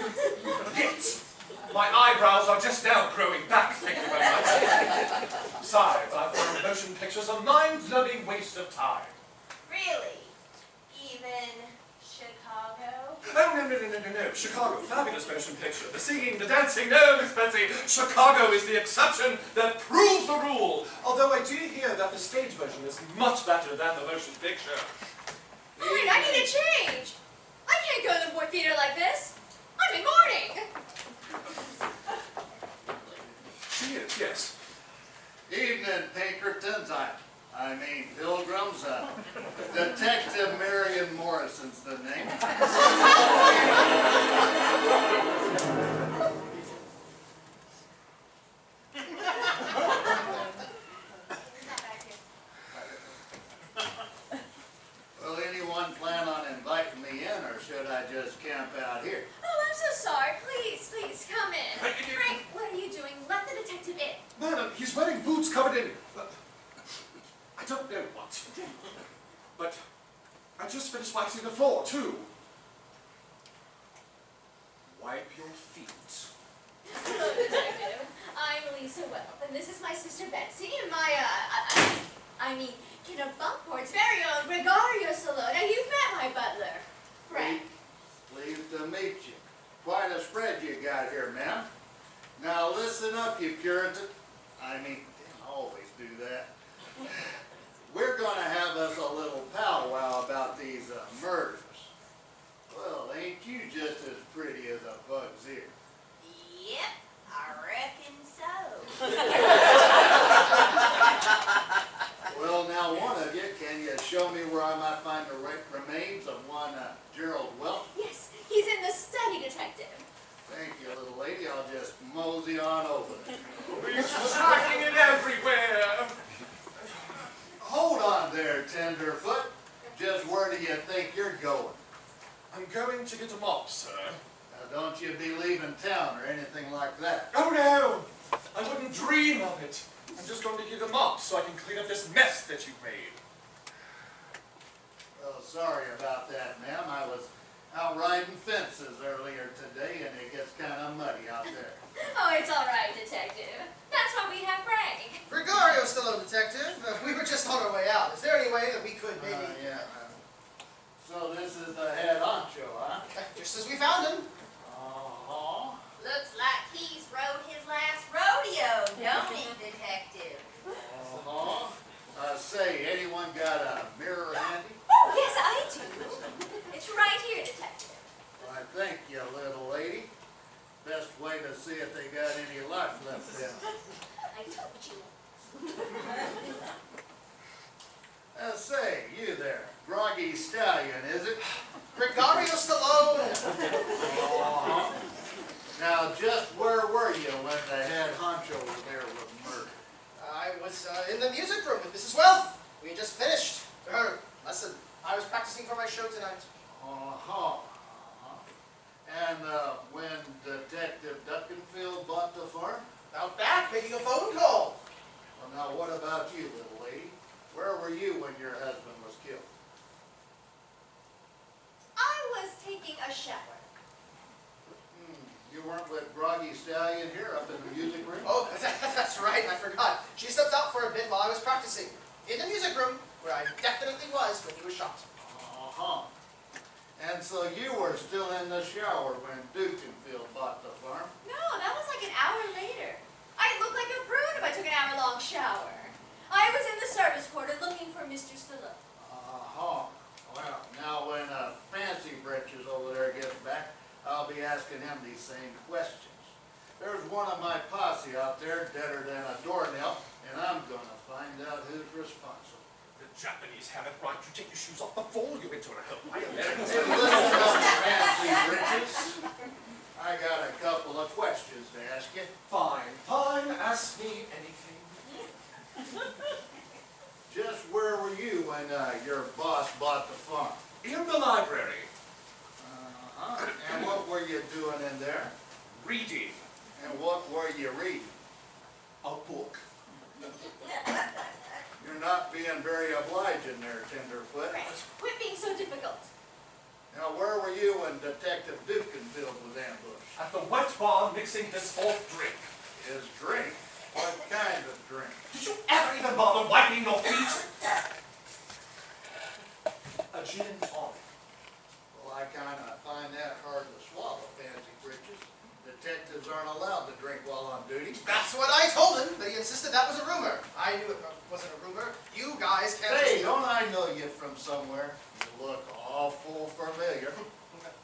Speaker 7: Lit. My eyebrows are just now growing back, thank you very much. Besides, I find motion pictures a mind-numbing waste of time.
Speaker 9: Really? Even Chicago?
Speaker 7: Oh, no. Chicago, fabulous motion picture. The singing, the dancing, no, Miss Betsy. Chicago is the exception that proves the rule. Although I do hear that the stage version is much better than the motion picture.
Speaker 5: Oh wait, I need a change. I can't go to the Ford Theater like this. I'm in mourning.
Speaker 7: She is, yes.
Speaker 8: Evening, Pinkertons. I mean, Pilgrims. Detective Marion Morrison's the name. Will anyone plan on inviting me in, or should I just camp out here?
Speaker 5: Oh, I'm so sorry. Please, come in. Frank, what are you doing? Let the detective in.
Speaker 7: Madam, he's wearing boots covered in... I don't know what. But I just finished waxing the floor, too. Wipe your feet.
Speaker 5: Hello, detective. I'm Lisa Welp, and this is my sister Betsy, and my, I mean, Bunkport's very own Gregorio Salona. You've met my butler, Frank.
Speaker 8: Pleased to meet you. Quite a spread you got here, ma'am. Now listen up, you Puritan. I mean, they always do that. We're going to have us a little powwow about these murders. Well, ain't you just as pretty as a bug's ear?
Speaker 9: Yep, I reckon so.
Speaker 8: Well, now one of you, can you show me where I might find the remains of one Gerald Welch?
Speaker 5: Yes, he's in the study, detective.
Speaker 8: Thank you, little lady. I'll just mosey on over there.
Speaker 7: He's tracking it everywhere.
Speaker 8: Hold on there, tenderfoot. Just where do you think you're going?
Speaker 7: I'm going to get a mop, sir.
Speaker 8: Now, don't you be leaving town or anything like that.
Speaker 7: Oh, no! I wouldn't dream of it. I'm just going to get a mop so I can clean up this mess that you've made.
Speaker 8: Well, sorry about that, ma'am. I was out riding fences earlier today, and it gets kind of muddy out there.
Speaker 5: Oh, it's all right, detective. That's why we have Frank.
Speaker 6: Gregorio's still a detective. We were just on our way out. Is there any way that we could maybe...
Speaker 8: Yeah. So this is the head honcho, huh?
Speaker 6: Just as we found him.
Speaker 8: Uh-huh.
Speaker 9: Looks like he's rode his last rodeo, don't he, detective?
Speaker 8: Uh-huh. Say, anyone got a mirror handy?
Speaker 5: Oh, yes, I do. It's right here, detective.
Speaker 8: Why, thank you, little lady. Best way to see if they got any life left in them.
Speaker 5: I told you.
Speaker 8: Say, you there, groggy stallion, is it?
Speaker 6: Gregorio Stallone.
Speaker 8: Uh-huh. Now, just where were you when the head honcho was there was murdered?
Speaker 6: I was in the music room with Mrs. Welf. We had just finished her lesson. I was practicing for my show tonight.
Speaker 8: Uh-huh. And when Detective Duckenfield bought the farm?
Speaker 6: Out back, making a phone call.
Speaker 8: Well, now, what about you, little lady? Where were you when your husband was killed?
Speaker 5: I was taking a shower.
Speaker 8: You weren't with Groggy Stallion here up in the music room?
Speaker 6: Oh, that's right, I forgot. She stepped out for a bit while I was practicing. In the music room, where I definitely was when he was shot.
Speaker 8: Uh-huh. And so you were still in the shower when Dukenfield bought the farm?
Speaker 5: No, that was like an hour later. I'd look like a prude if I took an hour-long shower. I was in the service quarter looking for Mr. Stallone.
Speaker 8: Uh-huh. Well, now when Fancy Britches over there gets back, I'll be asking him these same questions. There's one of my posse out there deader than a doornail, and I'm gonna find out who's responsible.
Speaker 7: The Japanese have it right. You take your shoes off before you enter a home. I Americans.
Speaker 8: Hey, listen up, fancy britches. I got a couple of questions to ask you.
Speaker 7: Fine, fine. Ask me anything.
Speaker 8: Just where were you when your boss bought the farm?
Speaker 7: In the library.
Speaker 8: Uh-huh. And what were you doing in there?
Speaker 7: Reading.
Speaker 8: And what were you reading?
Speaker 7: A book.
Speaker 8: You're not being very obliging there, Tenderfoot.
Speaker 5: Quit being so difficult.
Speaker 8: Now, where were you when Detective Dukenfield was ambushed?
Speaker 7: At the wet bar mixing his fourth drink.
Speaker 8: His drink? What kind of drink?
Speaker 7: Did you ever even bother wiping your feet? A gin and tonic.
Speaker 8: Well, I kind of find that hard to swallow, fancy britches. Detectives aren't allowed to drink while on duty.
Speaker 6: That's what I told him, but he insisted that was a rumor. I knew it wasn't a rumor. You guys can't...
Speaker 8: Hey, don't I know you from somewhere? You look awful familiar.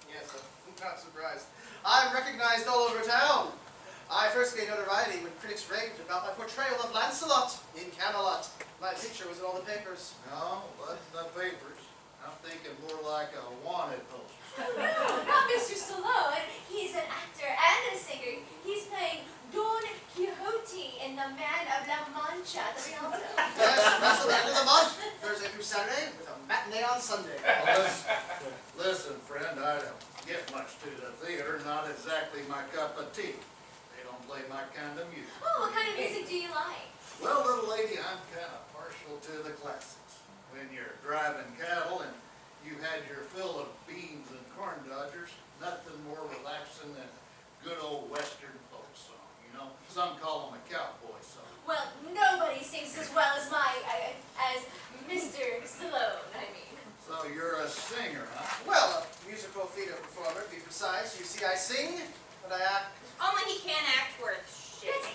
Speaker 6: Yes, I'm not surprised. I'm recognized all over town. I first gained notoriety when critics raved about my portrayal of Lancelot in Camelot. My picture was in all the papers.
Speaker 8: No, wasn't the papers. I'm thinking more like a wanted poster.
Speaker 5: Oh no, not Mr. Stallone. He's an actor and a singer. He's playing Don Quixote in The Man of La Mancha, the Rialto.
Speaker 6: Yes, that's the end of the month. Thursday through Saturday with a matinee on Sunday.
Speaker 8: Well, listen, friend, I don't get much to the theater. Not exactly my cup of tea. They don't play my kind of music.
Speaker 5: Oh, what kind of music do you like?
Speaker 8: Well, little lady, I'm kind of partial to the classics. When you're driving cattle and you had your fill of beans and corn dodgers, nothing more relaxing than a good old western folk song, you know? Some call them a cowboy song.
Speaker 5: Well, nobody sings as well as as Mr. Stallone, I mean.
Speaker 8: So you're a singer, huh?
Speaker 6: Well, a musical theater performer, to be precise. You see, I sing, but I act.
Speaker 9: Only he can't act worth shit.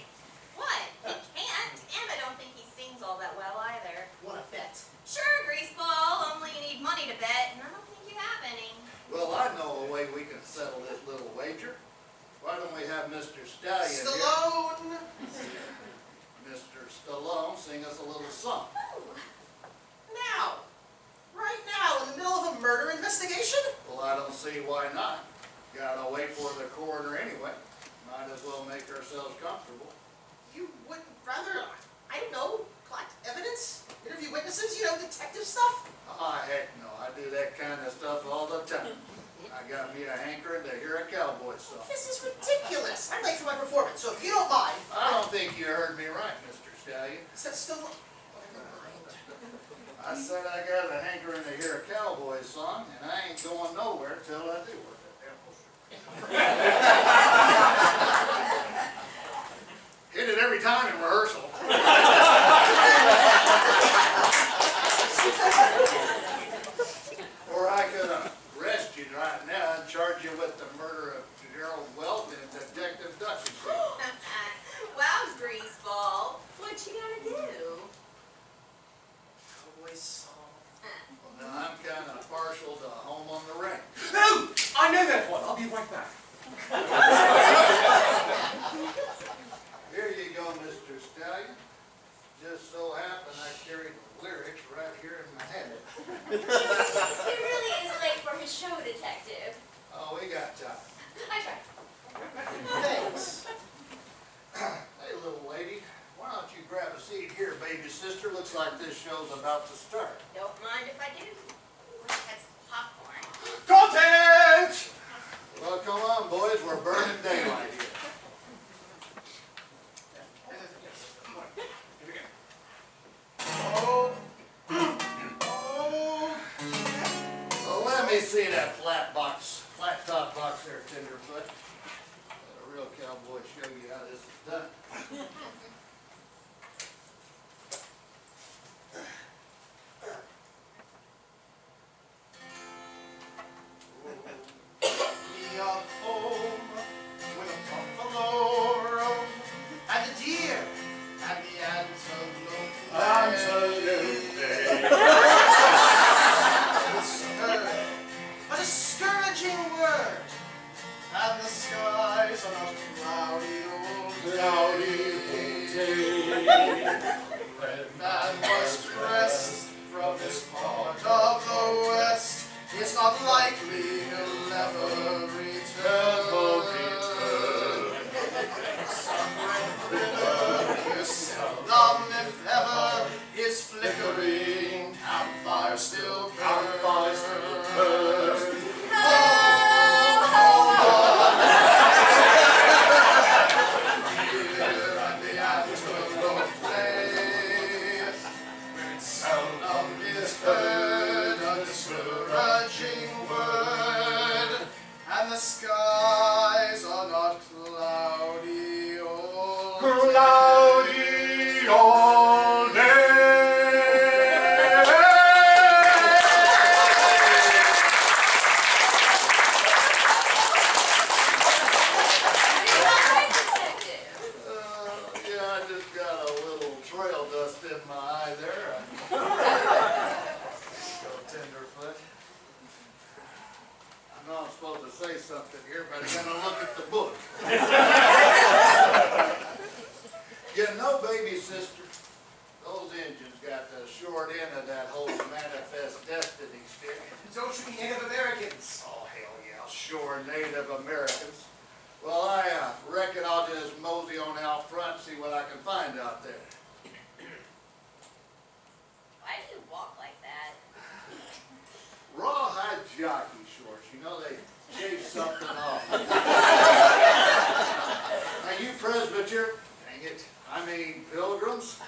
Speaker 9: What? He can't. And I don't think he sings all that well either.
Speaker 6: Want a bet?
Speaker 9: Sure, greaseball, only you need money to bet, and I don't think you have any.
Speaker 8: Well, I know a way we can settle this little wager. Why don't we have Mr. Stallion
Speaker 6: Stallone!
Speaker 8: here? Mr. Stallone, sing us a little song.
Speaker 6: Now! Right now, in the middle of a murder investigation?
Speaker 8: Well, I don't see why not. Gotta wait for the coroner anyway. Might as well make ourselves comfortable.
Speaker 6: You wouldn't rather, I don't know, collect evidence? Interview witnesses? You know, detective stuff?
Speaker 8: Ah, heck no. I do that kind of stuff all the time. I got me a hankering to hear a cowboy song.
Speaker 6: This is ridiculous. I'm late for my performance, so if you don't mind...
Speaker 8: I don't think you heard me right, Mr. Stallion.
Speaker 6: Is that still... Never mind.
Speaker 8: I said I got a hankering to hear a cowboy song, and I ain't going nowhere till I do work that damn poster. Hit it every time in rehearsal. Or I could arrest you right now and charge you with the murder of Gerald Weldon and Detective Dutchie.
Speaker 9: Wow, greaseball. What you gonna do?
Speaker 6: Cowboy song.
Speaker 8: Well, now I'm kind of partial to Home on the Range.
Speaker 7: No! I know that one. I'll be right back.
Speaker 8: Here you go, Mr. Stallion. Just so happened I carried the lyrics right here in my head.
Speaker 5: He really is late for his show, Detective.
Speaker 8: Oh, we got time.
Speaker 5: I tried.
Speaker 6: Thanks.
Speaker 8: Hey, little lady, why don't you grab a seat here, baby sister? Looks like this show's about to start.
Speaker 9: Don't mind if I do. Ooh, that's popcorn.
Speaker 7: Content!
Speaker 8: Well, come on, boys. We're burning daylight here.
Speaker 6: Oh.
Speaker 8: Well, let me see that flat top box there, Tenderfoot. Let a real cowboy show you how this is done.
Speaker 6: Me up home with a buffalo roam, and the deer, and the antelope. A discouraging word, and the skies are not cloudy
Speaker 7: cloudy day.
Speaker 6: Red man was pressed from this part of the West. It's not likely he'll never return. Some red river is seldom, if ever, his flickering campfire still burns. And the skies are not cloudy all
Speaker 7: Cloudy all day.
Speaker 8: Yeah, I just got a little trail dust in my eye there. Go tenderfoot. I know I'm supposed to say something here, but I'm gonna look at the book. You know, baby sister, those engines got the short end of that whole manifest destiny stick.
Speaker 6: Don't you be Native Americans?
Speaker 8: Oh, hell yeah, sure, Native Americans. Well, I reckon I'll just mosey on out front and see what I can find out there.
Speaker 9: Why do you walk like that?
Speaker 8: Rawhide jockey shorts, you know, they shave something off. Now you Presbyterian, dang it, I mean pilgrims.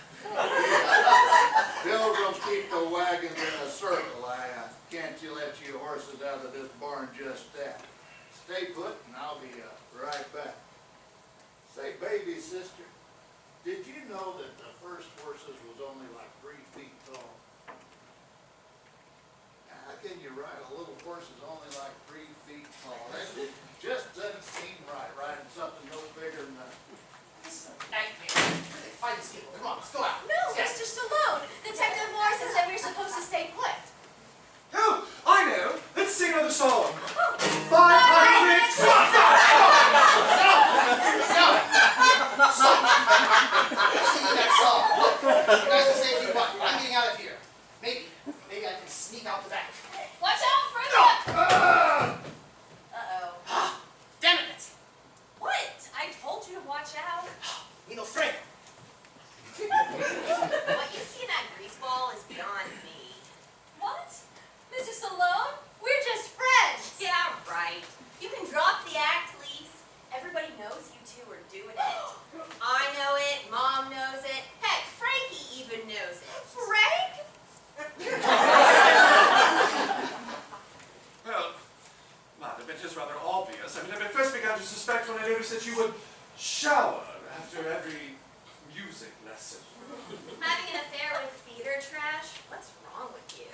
Speaker 8: Pilgrims keep the wagons in a circle. Can't you let you horses out of this barn just that. Stay put and I'll be right back. Say, baby sister, did you know that the first horses was only like 3 feet tall? How can you ride a little horse that's only like 3 feet tall? That just doesn't seem right, riding something no bigger than that.
Speaker 6: This is a nightmare. Where do they find these people? Come on, let's go out.
Speaker 5: No, Mr. Stallone. Detective Morrison said we were supposed to stay put.
Speaker 7: Oh, I know. Let's sing another song. 500
Speaker 6: Stop! Let's sing that song. Look, you guys can say if you want. I'm getting out of here. Maybe I can sneak out the back.
Speaker 5: Watch out for the...
Speaker 9: Uh-oh.
Speaker 6: Damn it!
Speaker 9: What? I told you to watch out.
Speaker 6: You know, Frank.
Speaker 9: What you see in that grease ball is beyond me.
Speaker 5: What? Mr. Stallone? We're just friends.
Speaker 9: Yeah, right. You can drop the act, please. Everybody knows you two are doing it. I know it. Mom knows it. Heck, Frankie even knows it.
Speaker 5: Frank?
Speaker 7: Well, might have been just rather obvious. I mean, I first began to suspect when I noticed that you would shower after every music lesson.
Speaker 9: Having an affair with theater trash? What's wrong with you?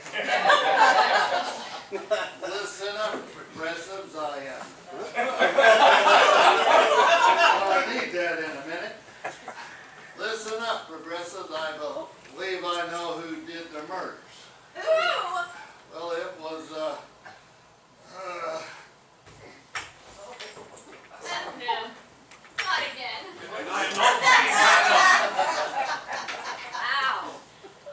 Speaker 8: Listen up, progressives. I need that in a minute. Listen up, progressives. I believe I know who did the murders.
Speaker 5: Who?
Speaker 8: Well, it was,
Speaker 5: No. Not again.
Speaker 7: And I am not being that
Speaker 9: Wow.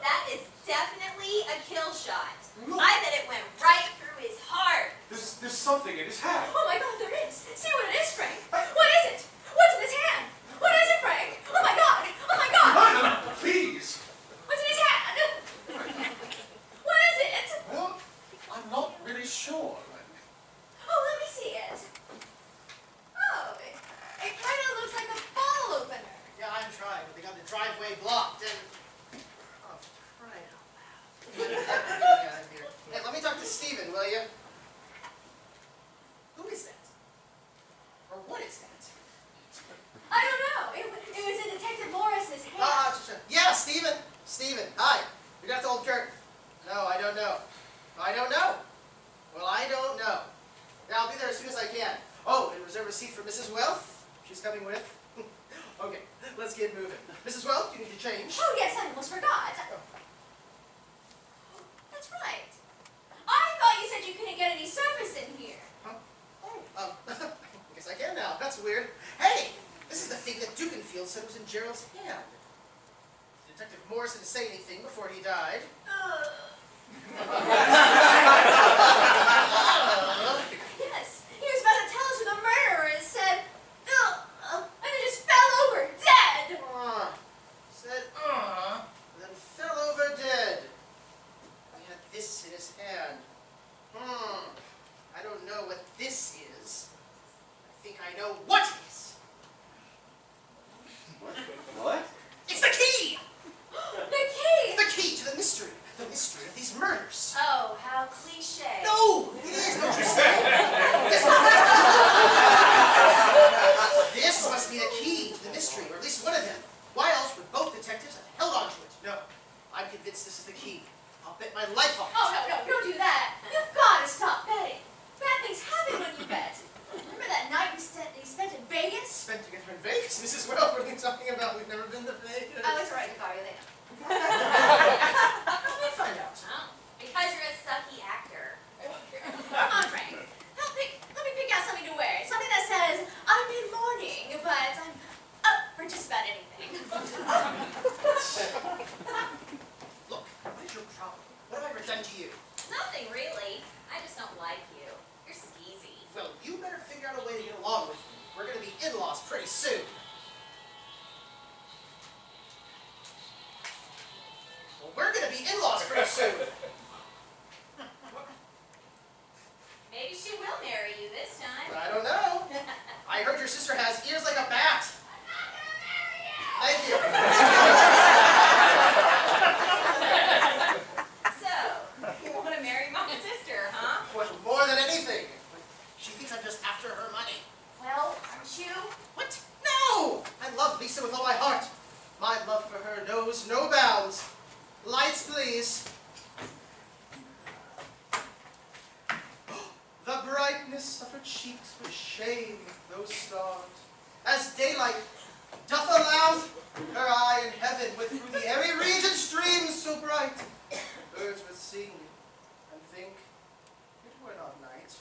Speaker 9: That is definitely a kill shot. I bet it went right through his heart.
Speaker 7: There's something in his hand.
Speaker 5: Oh my God, there is. See what it is, Frank. What is it? What's in his hand? What is it, Frank? Oh my God. Oh my God.
Speaker 7: No, please.
Speaker 5: What's in his hand? What is it?
Speaker 7: Well, I'm not really sure.
Speaker 5: Oh, let me see it. Oh, it kind of looks like a bottle opener.
Speaker 6: Yeah, I'm trying, but they got the driveway blocked and... Oh, for crying out loud. Hey, let me talk to Stephen, will you? Who is that? Or what is that?
Speaker 5: I don't know. It was in Detective Morris's hand.
Speaker 6: Yeah, Stephen. Stephen, hi. You got the old curtain. No, I don't know. I don't know. Well, I don't know. Yeah, I'll be there as soon as I can. Oh, and reserve a seat for Mrs. Wealth. She's coming with. Okay, let's get moving. Mrs. Wealth, you need to change.
Speaker 5: Oh, yes, I almost forgot. That's right. I thought you said you couldn't get any service in here.
Speaker 6: Huh? Oh, I guess I can now. That's weird. Hey, this is the thing that Duke and Winfield said it was in Gerald's hand. Did Detective Morrison say anything before he died?
Speaker 5: Yes, he was about to tell us who the murderer is, said, and then just fell over dead.
Speaker 6: Said, then fell over dead. He had this in his hand. I don't know what this is. I think I know what it is.
Speaker 7: What?
Speaker 6: It's the key!
Speaker 5: The key!
Speaker 6: The key to the mystery of these murders.
Speaker 5: Oh, how cliche.
Speaker 6: No, it is, don't you say? This must be the key to the mystery, or at least one of them. Why else would both detectives have held on to it? No, I'm convinced this is the key. I'll bet my life on it.
Speaker 5: Oh, no, don't do that. You've got to stop betting. Bad things happen when you bet. Remember that night we spent in Vegas?
Speaker 6: Spent together in Vegas? Mrs. Well, what are you talking about? We've never been to Vegas.
Speaker 5: Oh, it's all right, Victoria, they know.
Speaker 6: How can we find out?
Speaker 9: Oh, because you're a sucky actor.
Speaker 5: Come on, Frank. Let me pick out something to wear. Something that says, I'm in mourning, but I'm up for just about anything.
Speaker 6: Look, what is your problem? What have I ever done to you?
Speaker 9: Nothing really. I just don't like you. You're skeezy.
Speaker 6: Well, you better figure out a way to get along with me. We're going to be in-laws pretty soon. Well, we're going to be in-laws pretty soon.
Speaker 9: Maybe she will marry you this time.
Speaker 6: I don't know. I heard your sister has ears like a bat. Thank you.
Speaker 9: So, you want to marry my sister, huh?
Speaker 6: Well, more than anything. She thinks I'm just after her money.
Speaker 9: Well, aren't you?
Speaker 6: What? No! I love Lisa with all my heart. My love for her knows no bounds. Lights, please. The brightness of her cheeks would shame those stars. As daylight doth allow her eye in heaven, with through the airy region streams so bright. Birds would sing and think it were not night.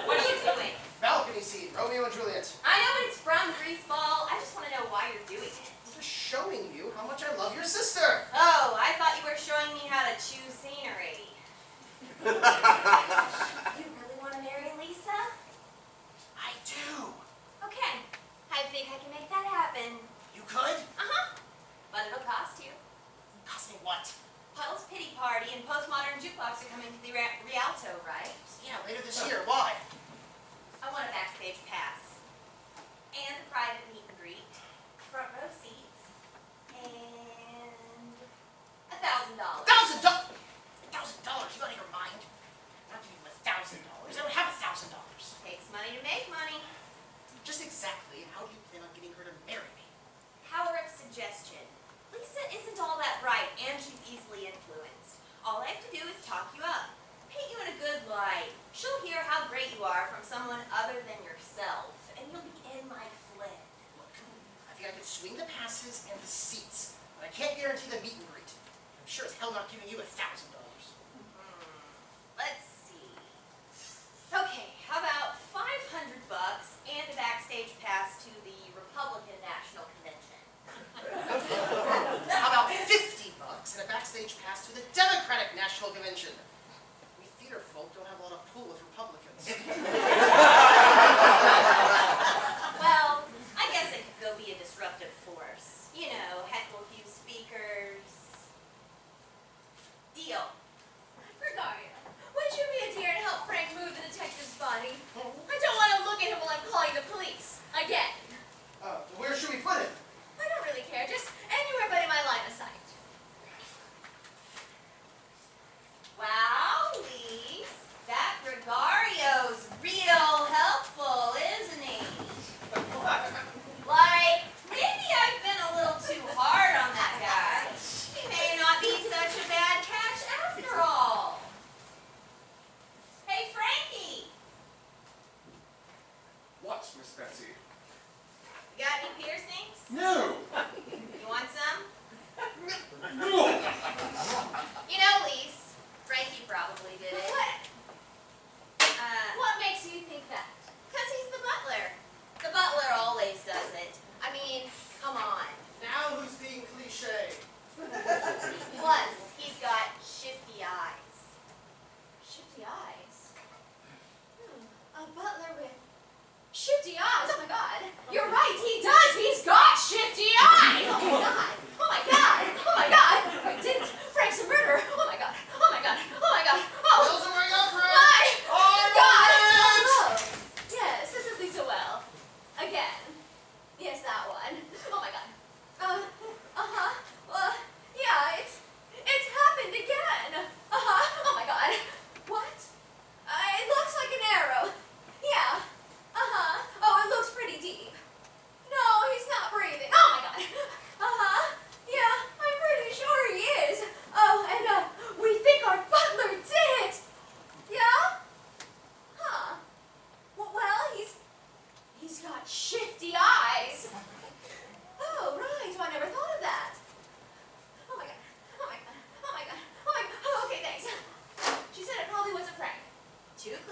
Speaker 9: What are you doing?
Speaker 6: Balcony scene, Romeo and Juliet.
Speaker 9: I know what it's from, Greaseball. I just want to know why you're doing it.
Speaker 6: I'm just showing you how much I love your sister.
Speaker 9: Oh, I thought you were showing me how to choose scenery. You really want to marry Lisa?
Speaker 6: I do.
Speaker 9: Okay. I think I can make that happen.
Speaker 6: You could?
Speaker 9: Uh-huh. But it'll cost you.
Speaker 6: Cost me what?
Speaker 9: Puddle's Pity Party and Postmodern Jukebox are coming to the Rialto, right?
Speaker 6: Yeah, later this year. Why?
Speaker 9: I want a backstage pass. And a private meet and greet. Front row seats. And $1,000.
Speaker 6: $1,000? $1,000? You out of your mind? I'm not giving you $1,000. I don't have $1,000.
Speaker 9: Takes money to make money.
Speaker 6: Just exactly how do you plan on getting her to marry me?
Speaker 9: Power of suggestion. Lisa isn't all that bright, and she's easily influenced. All I have to do is talk you up. Paint you in a good light. She'll hear how great you are from someone other than yourself, and you'll be in like Flynn.
Speaker 6: Look, I think I could swing the passes and the seats, but I can't guarantee the meet and greet. I'm sure as hell not giving you $1,000.
Speaker 9: Let's see. Okay, how about $500 and a backstage pass to the Republican National Convention?
Speaker 6: How about $50 and a backstage pass to the Democratic National Convention? We theater folk don't have a lot of pull with Republicans.
Speaker 9: Well, I guess I could go be a disruptive force. You know, heckle a few speakers. Deal.
Speaker 5: Gregoria, would you be a dear and help Frank move the detective's body? I don't want to look at him while I'm calling the police. Again.
Speaker 6: Where should we put him?
Speaker 5: I don't really care, just anywhere but in my line of sight.
Speaker 9: Wow, Lise, that Gregorio's real helpful, isn't he? Like, maybe I've been a little too hard on that guy. He may not be such a bad catch after all. Hey, Frankie,
Speaker 7: What, Miss Betsy?
Speaker 9: you got any piercings?
Speaker 7: No!
Speaker 9: You want some?
Speaker 7: No!
Speaker 9: You know, Lise, Frankie probably did it.
Speaker 5: What? What makes you think that?
Speaker 9: 'Cause he's the butler.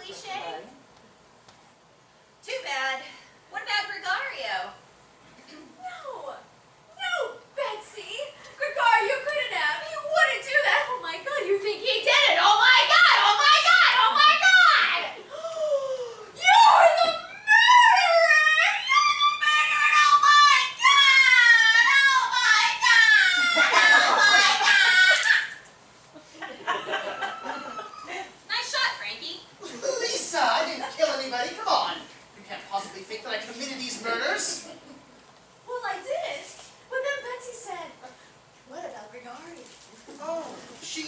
Speaker 9: cliche? Too bad. What about Gregario?
Speaker 5: No! No, Betsy! Gregario couldn't have! He wouldn't do that! Oh my god, you think he did it! Oh my god! Oh my god! Oh my god! You're the murderer! You're the murderer! Oh my god! Oh my god! Oh my god!
Speaker 9: Nice shot, Frankie.
Speaker 6: Lisa, I didn't kill anybody. Come on. You can't possibly think that I committed these murders.
Speaker 5: Well, I did. But then Betsy said, what about Gregario?
Speaker 6: Oh, she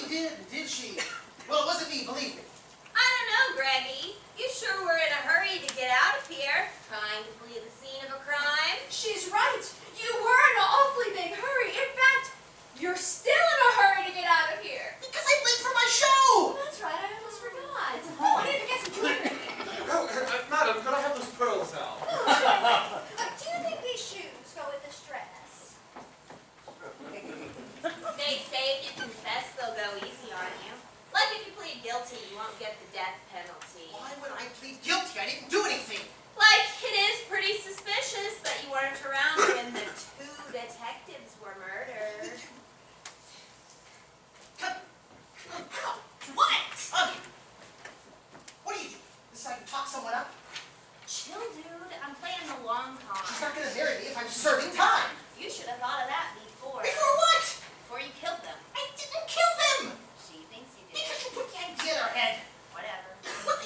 Speaker 6: did she? Well, it wasn't me, believe me.
Speaker 9: I don't know, Greggy. You sure were in a hurry to get out of here, trying to flee the scene of a crime.
Speaker 5: She's right. You were in an awfully big hurry. In fact, you're still in a hurry to get out of here.
Speaker 6: Because I'm late for my show!
Speaker 5: That's right, I almost forgot. Oh, I need to get some jewelry.
Speaker 7: Oh, madam, could I have those pearls now?
Speaker 5: Do you think these shoes go with this dress?
Speaker 9: They say if you confess, they'll go easy on you. Like if you plead guilty, you won't get the death penalty.
Speaker 6: Why would I plead guilty? I didn't do anything.
Speaker 9: Like, it is pretty suspicious that you weren't around when the two detectives were murdered.
Speaker 6: How? What? What do you do? Decide to talk someone up?
Speaker 9: Chill, dude. I'm playing the long con.
Speaker 6: She's not gonna marry me if I'm serving time.
Speaker 9: You should have thought of that before.
Speaker 6: Before what?
Speaker 9: Before you killed them.
Speaker 6: I didn't kill them!
Speaker 9: She thinks you did.
Speaker 6: Because you put the idea in her head.
Speaker 9: Whatever.
Speaker 6: Look,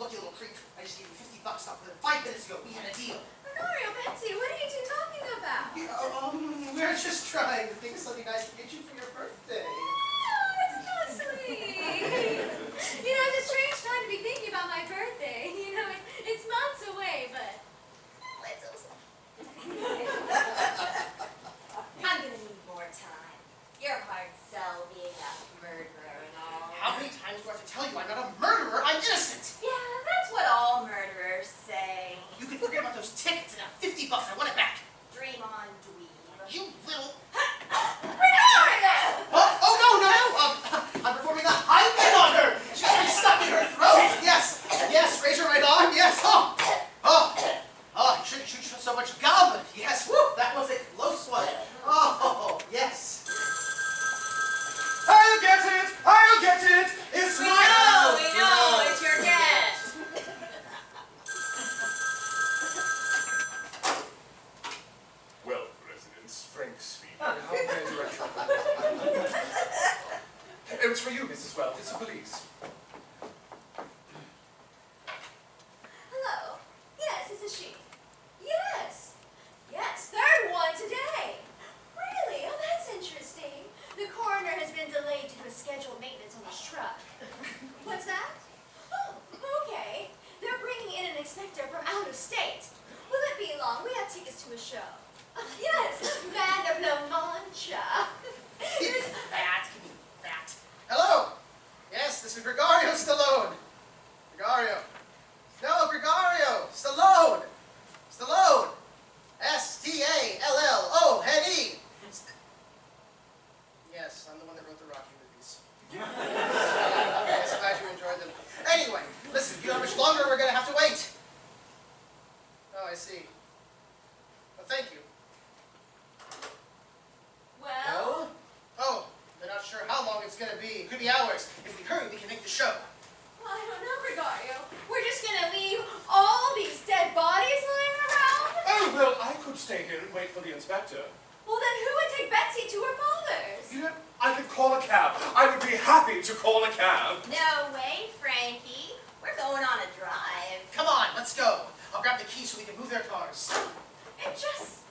Speaker 6: you little creep. I just gave you $50 off of it. 5 minutes ago, we had a deal.
Speaker 5: Gregario, Betsy, what are you two talking about?
Speaker 6: We're just trying to think of something nice to get you for your birthday.
Speaker 5: Oh, it's so sweet. You know, it's a strange time to be thinking about my birthday. You know, it's months away, but it's also...
Speaker 9: I'm gonna need more time. You're a hard sell being a murderer and all.
Speaker 6: How many times do I have to tell you I'm not a murderer? I'm innocent.
Speaker 9: Yeah, that's what all murderers say.
Speaker 6: You can forget about those tickets and that $50. I want it back.
Speaker 9: Dream on, dweeb.
Speaker 6: You little...
Speaker 5: Gregario!
Speaker 6: Oh, no. I'm performing a high bid on her. She's been stuck in her throat. Yes, raise your right arm. Yes. You shouldn't shoot so much gum. Yes, woo, that was a close one. Oh, yes.
Speaker 7: I'll get it. It's
Speaker 9: We
Speaker 7: my...
Speaker 9: know, it's your guest.
Speaker 4: Well, residents, Frank speaking.
Speaker 7: How may I direct you? It was for you, Mrs. Wells. It's the police.
Speaker 5: Hello. Yes, this is she. Yes, third one today. Really? Oh, that's interesting. The coroner has been delayed due to scheduled maintenance on his truck. What's that? Oh, okay. They're bringing in an inspector from out of state. Will it be long? We have tickets to a show. Yes, Man of La Mancha.
Speaker 6: Give me that. Hello. Yes, this is Gregario Stallone. Gregario. No, Gregario. Stallone. Stallone. Yes, I'm the one that wrote the Rocky movies. Yes, I'm glad you enjoyed them. Anyway, listen, you know how much longer we're going to have to wait? Oh, I see. Well, thank you.
Speaker 5: Well,
Speaker 6: Oh, they're not sure how long it's going to be. It could be hours. If we hurry, we can make the show.
Speaker 5: I don't know, Gregario. We're just gonna leave all these dead bodies lying around?
Speaker 7: Oh, well, I could stay here and wait for the inspector.
Speaker 5: Well, then who would take Betsy to her father's?
Speaker 7: You know, I could call a cab. I would be happy to call a cab.
Speaker 9: No way, Frankie. We're going on a drive.
Speaker 6: Come on, let's go. I'll grab the keys so we can move their cars.
Speaker 5: And just